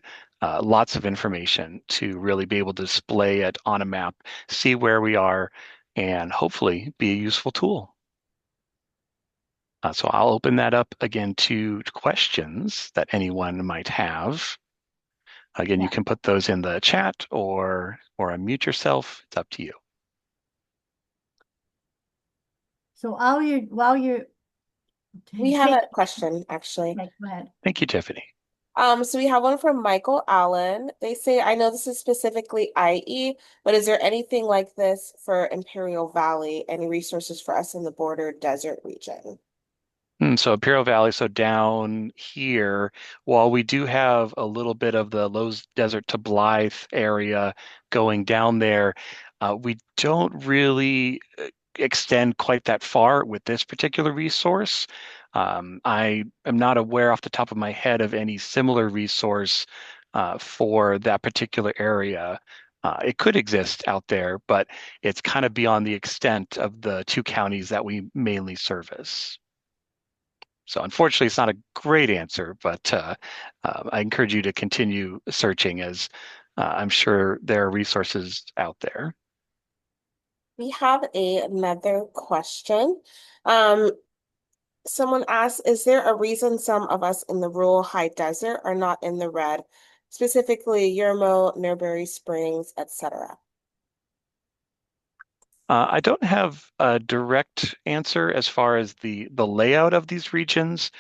lots of information to really be able to display it on a map, see where we are, and hopefully be a useful tool. So I'll open that up again to questions that anyone might have. Again, you can put those in the chat or unmute yourself. It's up to you. So while you're We have a question, actually. Okay, go ahead. Thank you, Tiffany. So we have one from Michael Allen. They say, I know this is specifically IE, but is there anything like this for Imperial Valley? Any resources for us in the border desert region? So Imperial Valley, so down here, while we do have a little bit of the low desert to Blythe area going down there, we don't really extend quite that far with this particular resource. I am not aware off the top of my head of any similar resource for that particular area. It could exist out there, but it's kind of beyond the extent of the two counties that we mainly service. So unfortunately, it's not a great answer, but I encourage you to continue searching, as I'm sure there are resources out there. We have another question. Someone asked, is there a reason some of us in the rural high desert are not in the red, specifically Yermo, Newberry Springs, etc.? I don't have a direct answer as far as the layout of these regions.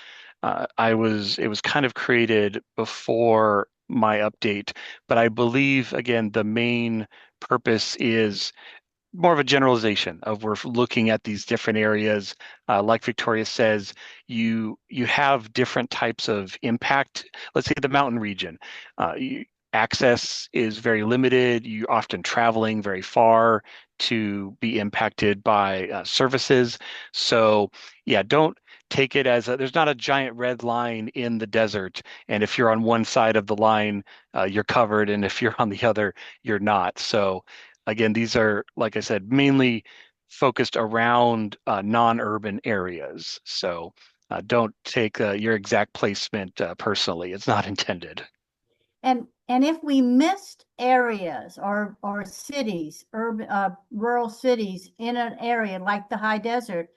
It was kind of created before my update, but I believe, again, the main purpose is more of a generalization of we're looking at these different areas. Like Victoria says, you have different types of impact. Let's say the mountain region. Access is very limited. You're often traveling very far to be impacted by services. So yeah, don't take it as there's not a giant red line in the desert. And if you're on one side of the line, you're covered. And if you're on the other, you're not. So again, these are, like I said, mainly focused around non-urban areas. So don't take your exact placement personally. It's not intended. And if we missed areas or cities, urban rural cities in an area like the high desert,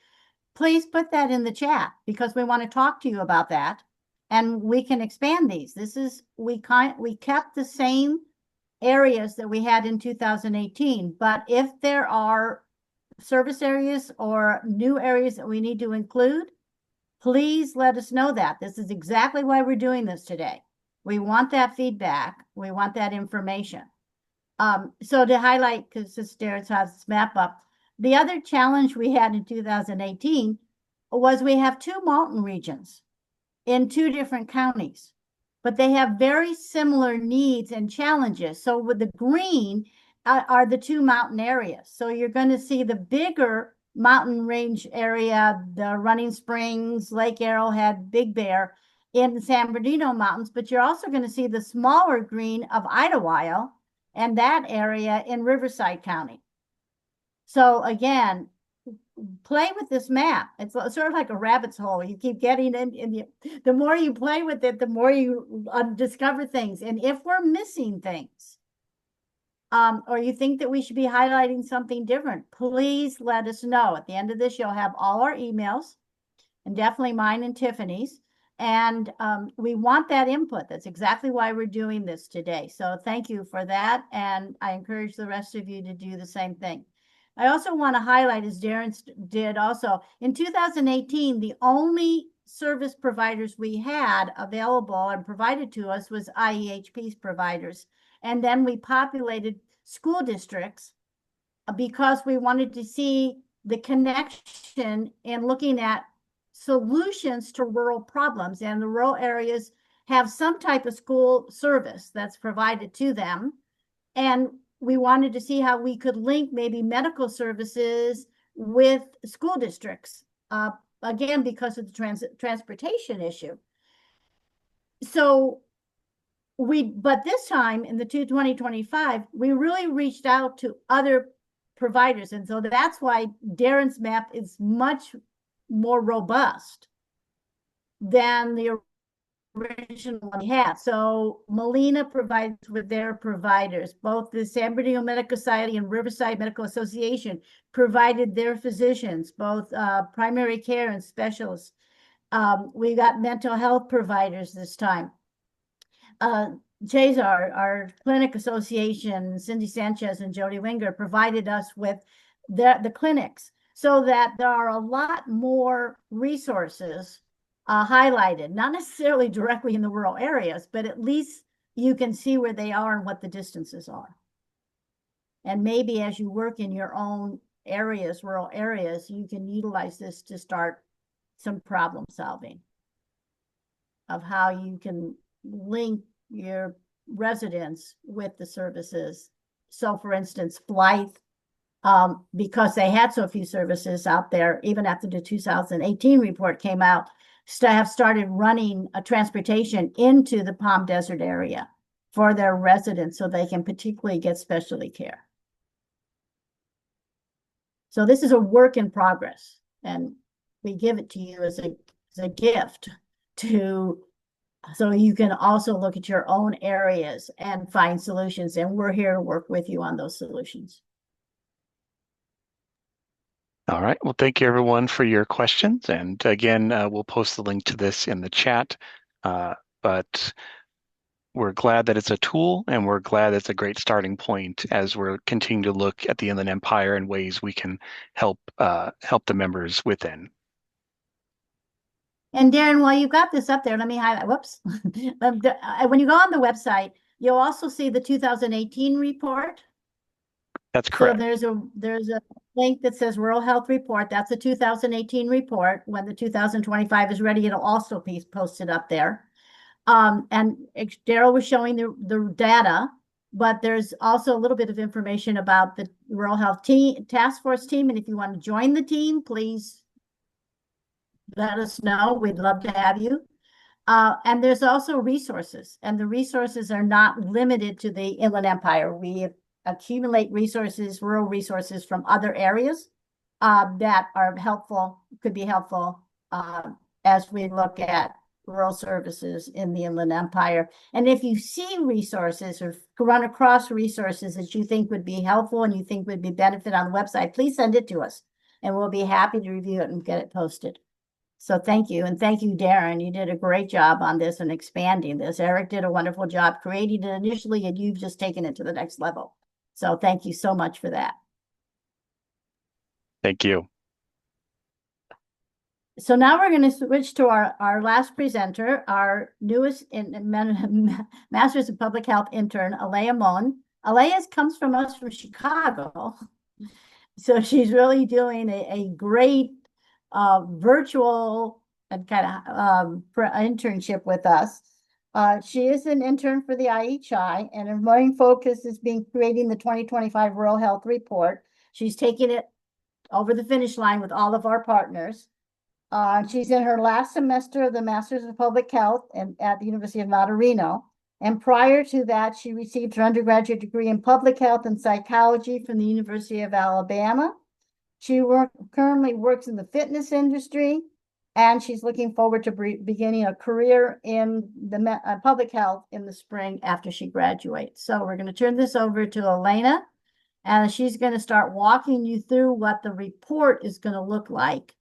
please put that in the chat because we want to talk to you about that, and we can expand these. We kept the same areas that we had in 2018, but if there are service areas or new areas that we need to include, please let us know that. This is exactly why we're doing this today. We want that feedback. We want that information. So to highlight, because Sister has this map up, the other challenge we had in 2018 was we have two mountain regions in two different counties, but they have very similar needs and challenges. So with the green are the two mountain areas. So you're going to see the bigger mountain range area, the Running Springs, Lake Arrowhead, Big Bear in the San Bernardino Mountains, but you're also going to see the smaller green of Idlewild and that area in Riverside County. So again, play with this map. It's sort of like a rabbit's hole. You keep getting in, the more you play with it, the more you discover things. And if we're missing things, or you think that we should be highlighting something different, please let us know. At the end of this, you'll have all our emails. and definitely mine and Tiffany's. And we want that input. That's exactly why we're doing this today. So thank you for that. And I encourage the rest of you to do the same thing. I also want to highlight, as Darren did also, in 2018, the only service providers we had available and provided to us was IEHP's providers. And then we populated school districts because we wanted to see the connection in looking at solutions to rural problems. And the rural areas have some type of school service that's provided to them. And we wanted to see how we could link maybe medical services with school districts, again, because of the transportation issue. So but this time in the 2025, we really reached out to other providers. And so that's why Darren's map is much more robust than the original one we had. So Molina provides with their providers. Both the San Bernardino Medical Society and Riverside Medical Association provided their physicians, both primary care and specialists. We got mental health providers this time. Chase, our clinic association, Cindy Sanchez and Jody Winger provided us with the clinics, so that there are a lot more resources highlighted, not necessarily directly in the rural areas, but at least you can see where they are and what the distances are. And maybe as you work in your own areas, rural areas, you can utilize this to start some problem solving of how you can link your residents with the services. So for instance, Blythe, because they had so few services out there, even after the 2018 report came out, have started running a transportation into the Palm Desert area for their residents so they can particularly get specialty care. So this is a work in progress, and we give it to you as a gift so you can also look at your own areas and find solutions, and we're here to work with you on those solutions. All right. Well, thank you everyone for your questions. And again, we'll post the link to this in the chat. But we're glad that it's a tool, and we're glad it's a great starting point as we're continuing to look at the Inland Empire and ways we can help the members within. And Darren, while you got this up there, let me highlight, whoops. When you go on the website, you'll also see the 2018 report. That's correct. So there's a link that says Rural Health Report. That's a 2018 report. When the 2025 is ready, it'll also be posted up there. And Daryl was showing the data, but there's also a little bit of information about the Rural Health Task Force team. And if you want to join the team, please let us know. We'd love to have you. And there's also resources, and the resources are not limited to the Inland Empire. We accumulate resources, rural resources from other areas that are helpful, could be helpful as we look at rural services in the Inland Empire. And if you see resources or run across resources that you think would be helpful and you think would be benefit on the website, please send it to us, and we'll be happy to review it and get it posted. So thank you. And thank you, Darren. You did a great job on this and expanding this. Eric did a wonderful job creating it initially, and you've just taken it to the next level. So thank you so much for that. Thank you. So now we're going to switch to our last presenter, our newest Masters of Public Health intern, Alea Mon. Alea comes from us from Chicago. So she's really doing a great virtual and kind of internship with us. She is an intern for the IHI, and her main focus is creating the 2025 Rural Health Report. She's taking it over the finish line with all of our partners. She's in her last semester of the Masters of Public Health at the University of Navarino. And prior to that, she received her undergraduate degree in public health and psychology from the University of Alabama. She currently works in the fitness industry, and she's looking forward to beginning a career in the public health in the spring after she graduates. So we're going to turn this over to Elena, and she's going to start walking you through what the report is going to look like.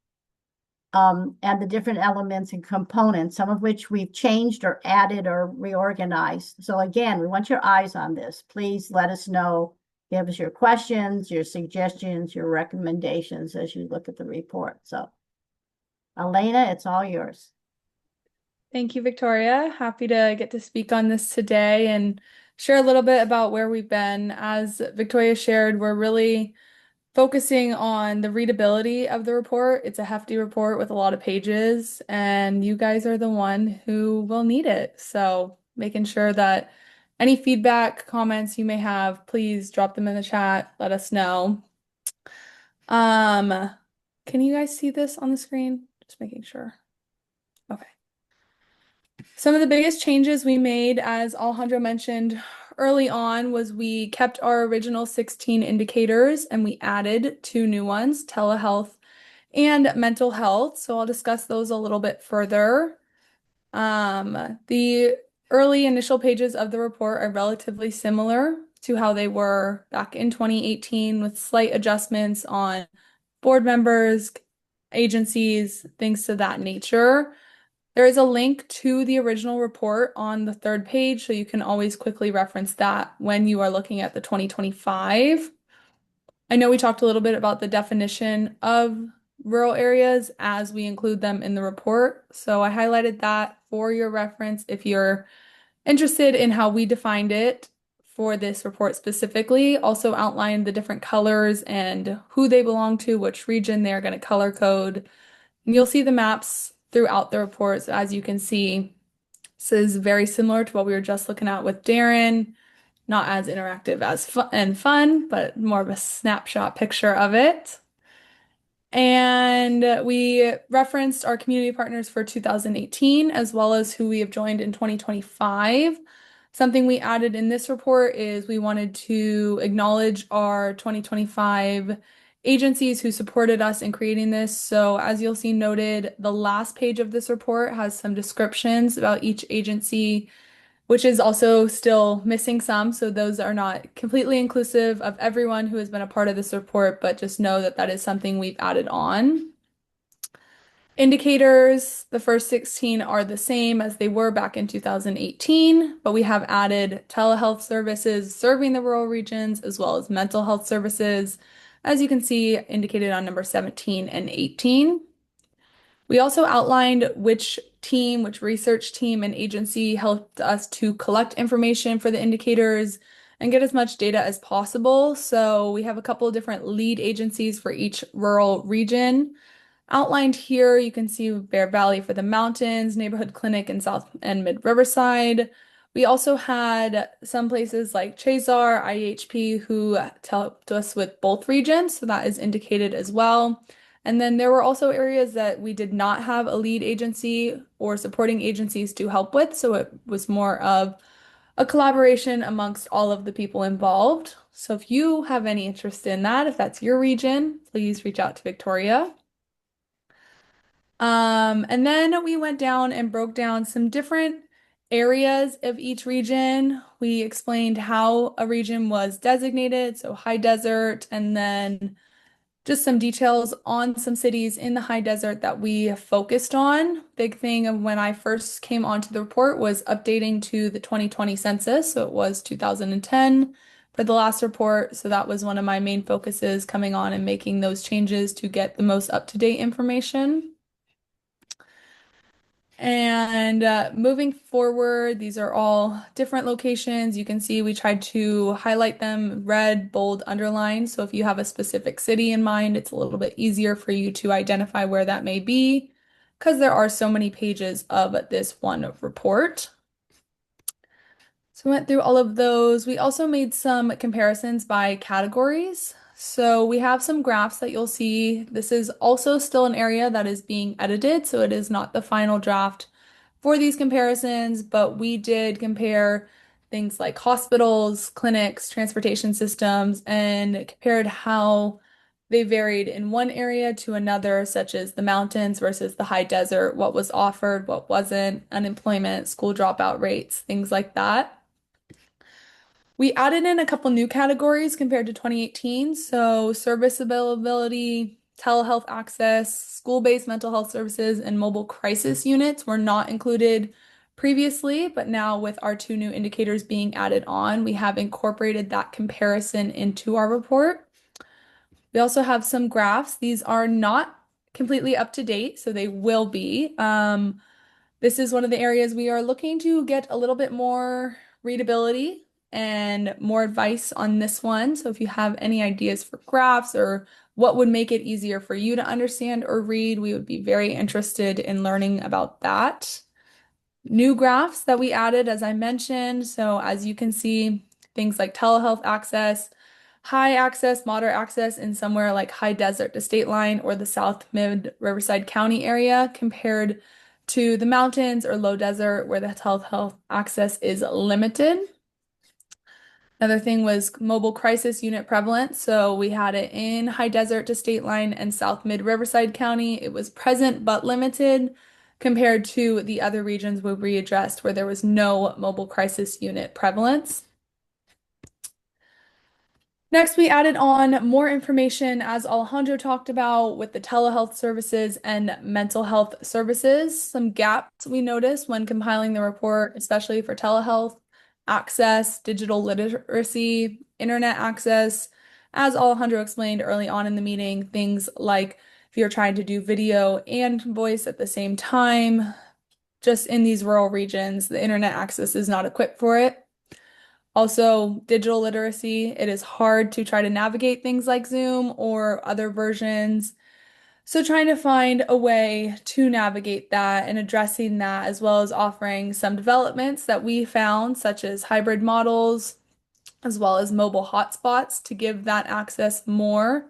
and the different elements and components, some of which we've changed or added or reorganized. So again, we want your eyes on this. Please let us know. Give us your questions, your suggestions, your recommendations as you look at the report. So, Elena, it's all yours. Thank you, Victoria. Happy to get to speak on this today and share a little bit about where we've been. As Victoria shared, we're really focusing on the readability of the report. It's a hefty report with a lot of pages, and you guys are the one who will need it. So making sure that any feedback, comments you may have, please drop them in the chat. Let us know. Can you guys see this on the screen? Just making sure. Okay. Some of the biggest changes we made, as Alejandro mentioned early on, was we kept our original 16 indicators and we added 2 new ones, telehealth and mental health. So I'll discuss those a little bit further. The early initial pages of the report are relatively similar to how they were back in 2018, with slight adjustments on board members, agencies, things of that nature. There is a link to the original report on the 3rd page, so you can always quickly reference that when you are looking at the 2025. I know we talked a little bit about the definition of rural areas as we include them in the report, so I highlighted that for your reference if you're interested in how we defined it for this report specifically. Also outlined the different colors and who they belong to, which region they're going to color code. And you'll see the maps throughout the reports. As you can see, this is very similar to what we were just looking at with Darren. Not as interactive as fun, but more of a snapshot picture of it. And we referenced our community partners for 2018, as well as who we have joined in 2025. Something we added in this report is we wanted to acknowledge our 2025 agencies who supported us in creating this. So as you'll see noted, the last page of this report has some descriptions about each agency, which is also still missing some. So those are not completely inclusive of everyone who has been a part of this report, but just know that that is something we've added on. Indicators, the first 16 are the same as they were back in 2018, but we have added telehealth services serving the rural regions as well as mental health services, as you can see indicated on number 17 and 18. We also outlined which research team and agency helped us to collect information for the indicators and get as much data as possible. So we have a couple of different lead agencies for each rural region. Outlined here, you can see Bear Valley for the mountains, Neighborhood Clinic in South and Mid Riverside. We also had some places like Chazar, IHP, who helped us with both regions, so that is indicated as well. And then there were also areas that we did not have a lead agency or supporting agencies to help with, so it was more of a collaboration amongst all of the people involved. So if you have any interest in that, if that's your region, please reach out to Victoria. And then we went down and broke down some different areas of each region. We explained how a region was designated, so high desert, and then just some details on some cities in the high desert that we focused on. Big thing of when I first came onto the report was updating to the 2020 census, so it was 2010 for the last report. So that was one of my main focuses coming on and making those changes to get the most up-to-date information. And moving forward, these are all different locations. You can see we tried to highlight them red, bold, underlined. So if you have a specific city in mind, it's a little bit easier for you to identify where that may be because there are so many pages of this one report. So we went through all of those. We also made some comparisons by categories. So we have some graphs that you'll see. This is also still an area that is being edited, so it is not the final draft for these comparisons, but we did compare things like hospitals, clinics, transportation systems, and compared how they varied in one area to another, such as the mountains versus the high desert, what was offered, what wasn't, unemployment, school dropout rates, things like that. We added in a couple new categories compared to 2018. So service availability, telehealth access, school-based mental health services, and mobile crisis units were not included previously, but now with our 2 new indicators being added on, we have incorporated that comparison into our report. We also have some graphs. These are not completely up to date, so they will be. This is one of the areas we are looking to get a little bit more readability and more advice on this one. So if you have any ideas for graphs or what would make it easier for you to understand or read, we would be very interested in learning about that. New graphs that we added, as I mentioned. So as you can see, things like telehealth access, high access, moderate access in somewhere like high desert to state line or the South Mid Riverside County area compared to the mountains or low desert where the telehealth access is limited. Another thing was mobile crisis unit prevalence. So we had it in high desert to state line and South Mid Riverside County. It was present but limited compared to the other regions where we addressed where there was no mobile crisis unit prevalence. Next, we added on more information, as Alejandro talked about, with the telehealth services and mental health services. Some gaps we noticed when compiling the report, especially for telehealth access, digital literacy, internet access. As Alejandro explained early on in the meeting, things like if you're trying to do video and voice at the same time, just in these rural regions, the internet access is not equipped for it. Also, digital literacy, it is hard to try to navigate things like Zoom or other versions. So trying to find a way to navigate that and addressing that, as well as offering some developments that we found, such as hybrid models, as well as mobile hotspots to give that access more.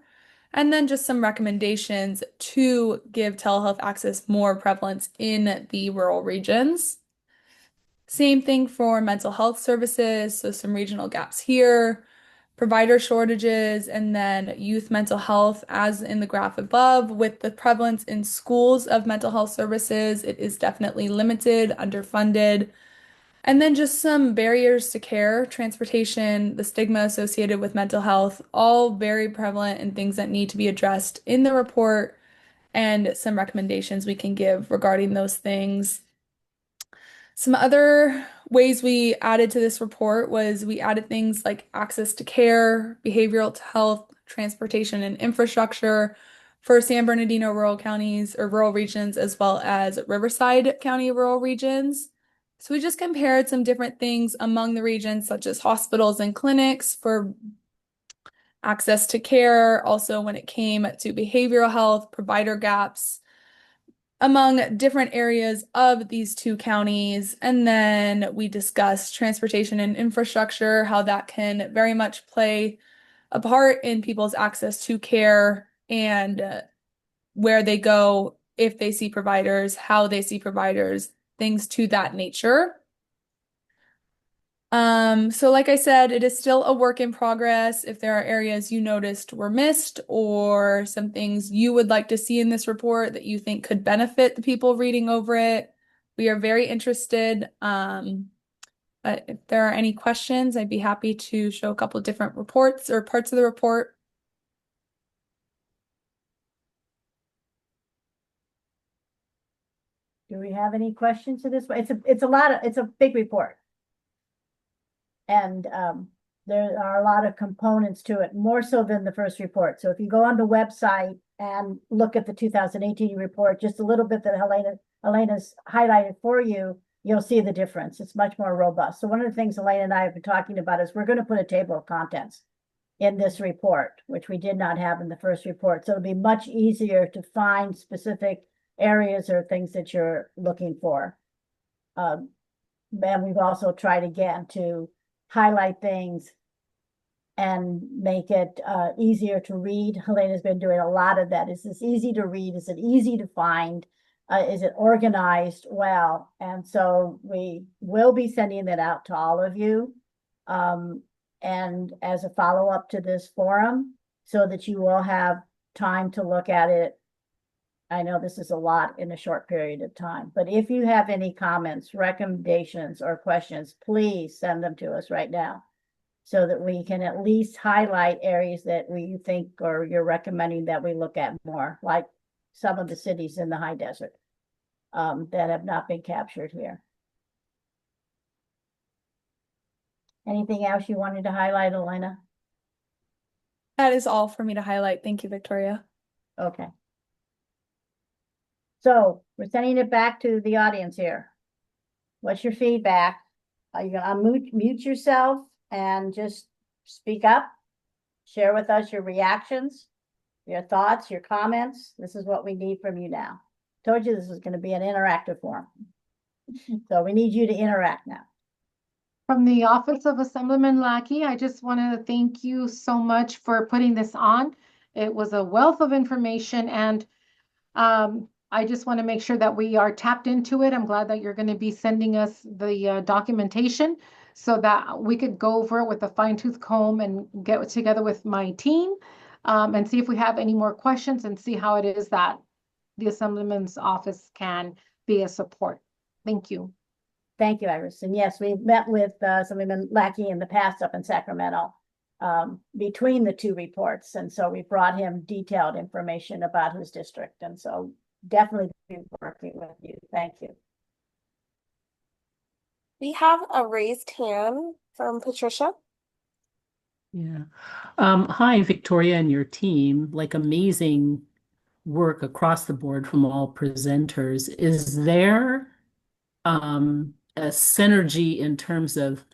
And then just some recommendations to give telehealth access more prevalence in the rural regions. Same thing for mental health services, so some regional gaps here, provider shortages, and then youth mental health, as in the graph above. With the prevalence in schools of mental health services, it is definitely limited, underfunded. And then just some barriers to care, transportation, the stigma associated with mental health, all very prevalent and things that need to be addressed in the report, and some recommendations we can give regarding those things. Some other ways we added to this report was we added things like access to care, behavioral health, transportation, and infrastructure for San Bernardino rural counties or rural regions, as well as Riverside County rural regions. So we just compared some different things among the regions, such as hospitals and clinics for access to care. Also, when it came to behavioral health, provider gaps among different areas of these 2 counties. And then we discussed transportation and infrastructure, how that can very much play a part in people's access to care and where they go, if they see providers, how they see providers, things to that nature. So like I said, it is still a work in progress. If there are areas you noticed were missed or some things you would like to see in this report that you think could benefit the people reading over it, we are very interested. But if there are any questions, I'd be happy to show a couple of different reports or parts of the report. Do we have any questions to this? It's a big report. And there are a lot of components to it, more so than the first report. So if you go on the website and look at the 2018 report, just a little bit that Elena's highlighted for you, you'll see the difference. It's much more robust. So one of the things Elena and I have been talking about is we're going to put a table of contents in this report, which we did not have in the first report. So it'll be much easier to find specific areas or things that you're looking for. And we've also tried again to highlight things and make it easier to read. Helena's been doing a lot of that. Is this easy to read? Is it easy to find? Is it organized well? And so we will be sending that out to all of you. And as a follow-up to this forum, so that you will have time to look at it. I know this is a lot in a short period of time, but if you have any comments, recommendations, or questions, please send them to us right now. so that we can at least highlight areas that we think or you're recommending that we look at more, like some of the cities in the high desert that have not been captured here. Anything else you wanted to highlight, Elena? That is all for me to highlight. Thank you, Victoria. Okay. So we're sending it back to the audience here. What's your feedback? Are you gonna mute yourself and just speak up? Share with us your reactions, your thoughts, your comments. This is what we need from you now. Told you this is going to be an interactive forum. So we need you to interact now. From the Office of Assemblyman Lackey, I just wanted to thank you so much for putting this on. It was a wealth of information, and I just want to make sure that we are tapped into it. I'm glad that you're going to be sending us the documentation so that we could go over it with a fine-tooth comb and get together with my team and see if we have any more questions and see how it is that the Assemblyman's office can be a support. Thank you. Thank you, Iris. And yes, we met with Assemblyman Lackey in the past up in Sacramento between the two reports. And so we brought him detailed information about his district. And so definitely be working with you. Thank you. We have a raised hand from Patricia. Yeah. Hi, Victoria and your team. Like amazing work across the board from all presenters. Is there a synergy in terms of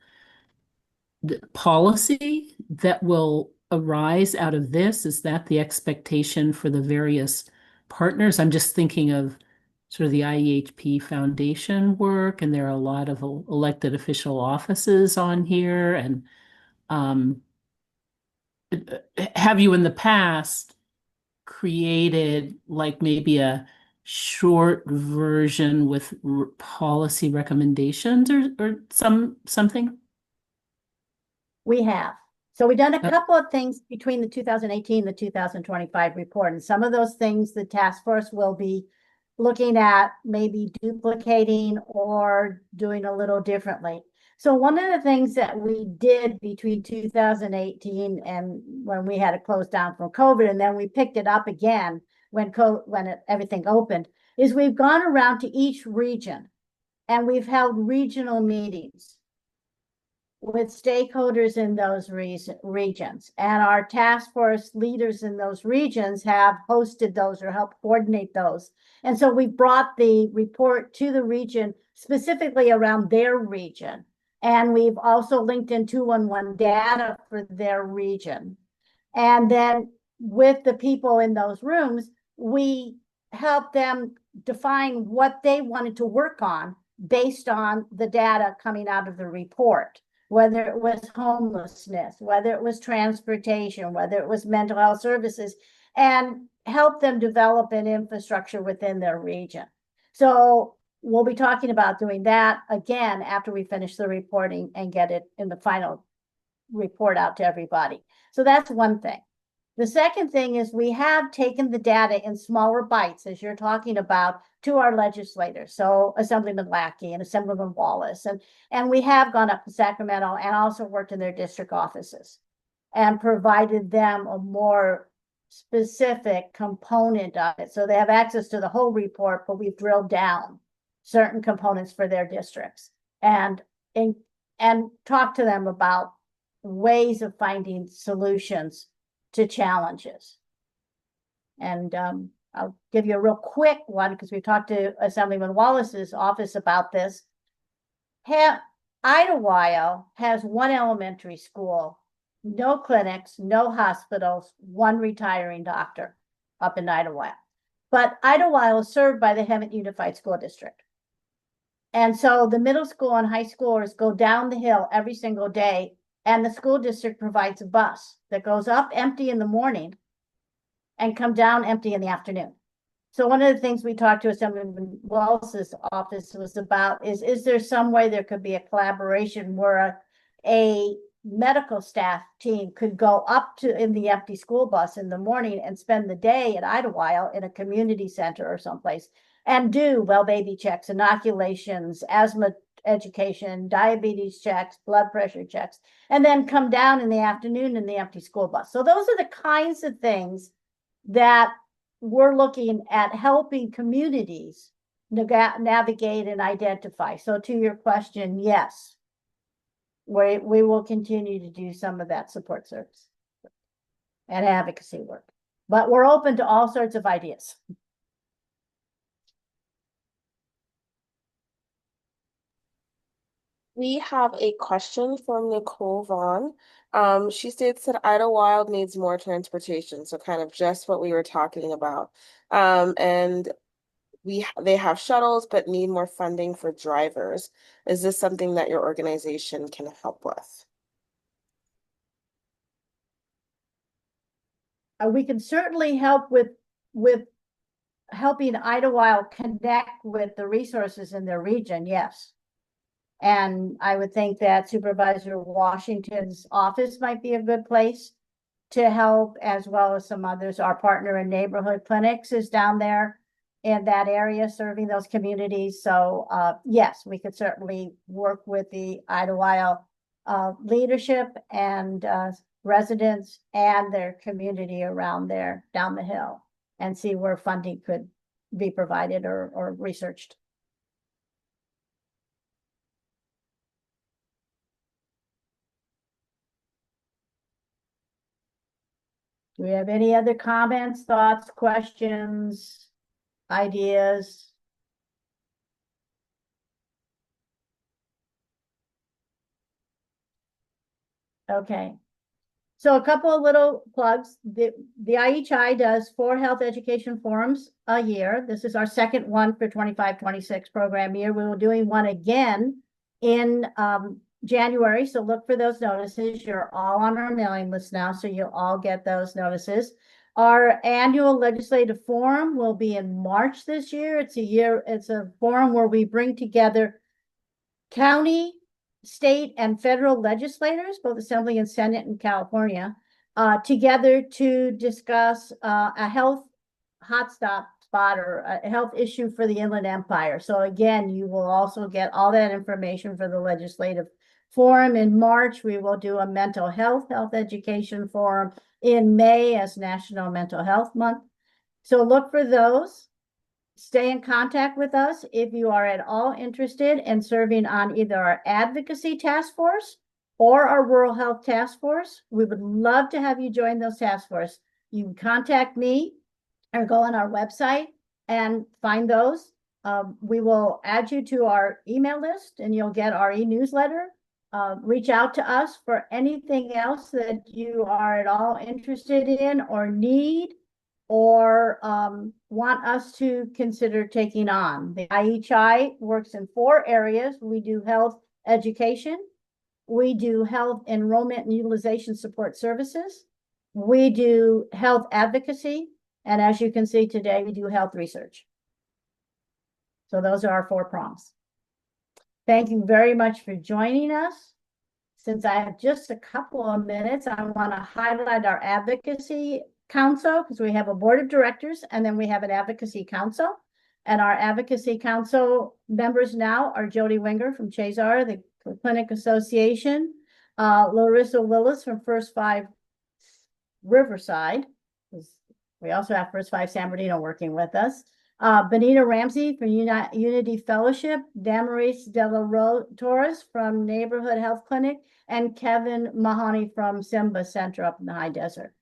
the policy that will arise out of this? Is that the expectation for the various partners? I'm just thinking of sort of the IEHP Foundation work, and there are a lot of elected official offices on here. And have you in the past created like maybe a short version with policy recommendations or something? We have. So we've done a couple of things between the 2018 and the 2025 report. And some of those things the task force will be looking at, maybe duplicating or doing a little differently. So one of the things that we did between 2018 and when we had to close down from COVID, and then we picked it up again when everything opened, is we've gone around to each region and we've held regional meetings with stakeholders in those regions. And our task force leaders in those regions have hosted those or helped coordinate those. And so we brought the report to the region specifically around their region. And we've also linked in 211 data for their region. And then with the people in those rooms, we helped them define what they wanted to work on based on the data coming out of the report, whether it was homelessness, whether it was transportation, whether it was mental health services, and help them develop an infrastructure within their region. So we'll be talking about doing that again after we finish the reporting and get it in the final report out to everybody. So that's one thing. The second thing is we have taken the data in smaller bites, as you're talking about, to our legislators. So Assemblyman Lackey and Assemblyman Wallace. And we have gone up to Sacramento and also worked in their district offices and provided them a more specific component of it. So they have access to the whole report, but we've drilled down certain components for their districts and talk to them about ways of finding solutions to challenges. And I'll give you a real quick one because we talked to Assemblyman Wallace's office about this. Idlewild has one elementary school, no clinics, no hospitals, one retiring doctor up in Idlewild. But Idlewild is served by the Hemet Unified School District. And so the middle school and high schoolers go down the hill every single day, and the school district provides a bus that goes up empty in the morning and come down empty in the afternoon. So one of the things we talked to Assemblyman Wallace's office was about is there some way there could be a collaboration where a medical staff team could go up to in the empty school bus in the morning and spend the day at Idlewild in a community center or someplace and do well baby checks, inoculations, asthma education, diabetes checks, blood pressure checks, and then come down in the afternoon in the empty school bus. So those are the kinds of things that we're looking at helping communities navigate and identify. So to your question, yes, we will continue to do some of that support service and advocacy work, but we're open to all sorts of ideas. We have a question from Nicole Vaughn. She states that Idlewild needs more transportation, so kind of just what we were talking about. And they have shuttles, but need more funding for drivers. Is this something that your organization can help with? We can certainly help with helping Idlewild connect with the resources in their region, yes. And I would think that Supervisor Washington's office might be a good place to help, as well as some others. Our partner in Neighborhood Clinics is down there in that area serving those communities. So yes, we could certainly work with the Idlewild leadership and residents and their community around there down the hill and see where funding could be provided or researched. Do we have any other comments, thoughts, questions, ideas? Okay. So a couple of little plugs. The IHI does 4 health education forums a year. This is our second one for 25-26 program year. We will doing one again in January. So look for those notices. You're all on our mailing list now, so you'll all get those notices. Our annual legislative forum will be in March this year. It's a forum where we bring together county, state, and federal legislators, both Assembly and Senate in California, together to discuss a health hotspot or a health issue for the Inland Empire. So again, you will also get all that information for the legislative forum. In March, we will do a mental health education forum in May as National Mental Health Month. So look for those. Stay in contact with us if you are at all interested in serving on either our advocacy task force or our rural health task force. We would love to have you join those task force. You can contact me or go on our website and find those. We will add you to our email list and you'll get our e-newsletter. Reach out to us for anything else that you are at all interested in or need, or want us to consider taking on. The IHI works in 4 areas. We do health education, we do health enrollment and utilization support services, we do health advocacy, and as you can see today, we do health research. So those are our 4 prongs. Thank you very much for joining us. Since I have just a couple of minutes, I want to highlight our advocacy council, because we have a board of directors and then we have an advocacy council. And our advocacy council members now are Jody Winger from Chazar, the Clinic Association, Larissa Willis from First 5 Riverside. We also have First 5 San Bernardino working with us. Benita Ramsey from Unity Fellowship, Damaris De La Torres from Neighborhood Health Clinic, and Kevin Mahoney from Simba Center up in the high desert.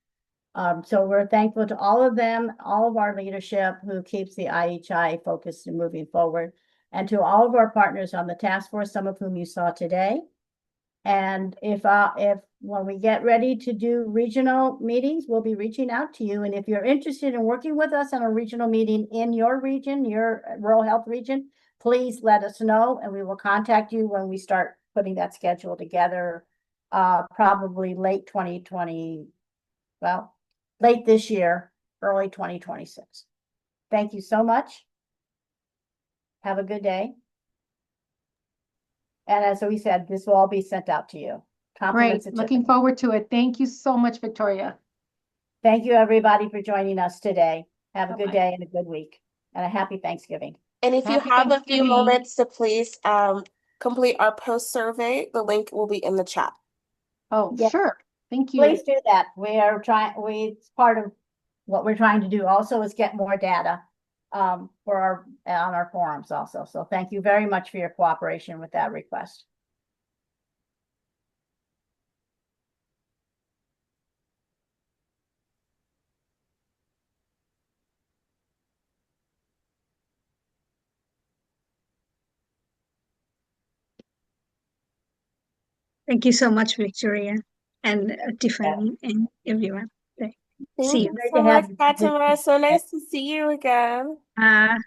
So we're thankful to all of them, all of our leadership who keeps the IHI focused and moving forward, and to all of our partners on the task force, some of whom you saw today. And if when we get ready to do regional meetings, we'll be reaching out to you. And if you're interested in working with us on a regional meeting in your region, your rural health region, please let us know and we will contact you when we start putting that schedule together, probably late 2020, well, late this year, early 2026. Thank you so much. Have a good day. And as we said, this will all be sent out to you. Great. Looking forward to it. Thank you so much, Victoria. Thank you, everybody, for joining us today. Have a Bye-bye. good day and a good week and a happy Thanksgiving. And if you Happy have a few Thanksgiving. moments to please complete our post survey. The link will be in the chat. Oh, Yeah. sure. Thank you. Please do that. It's part of what we're trying to do also is get more data on our forums also. So thank you very much for your cooperation with that request. Thank you so much, Victoria and Tiffany and everyone. Thank See you. you Great so to have much, you. Fatima. So nice to see you again.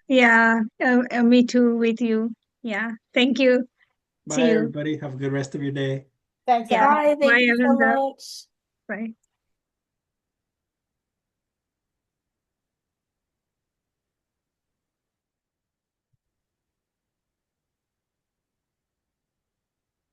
Yeah, me too with you. Yeah, thank you. See Bye, you. everybody. Have a good rest of your day. Thanks, Yeah. everyone. Bye. Thank Bye, you so Alanda. much. Bye.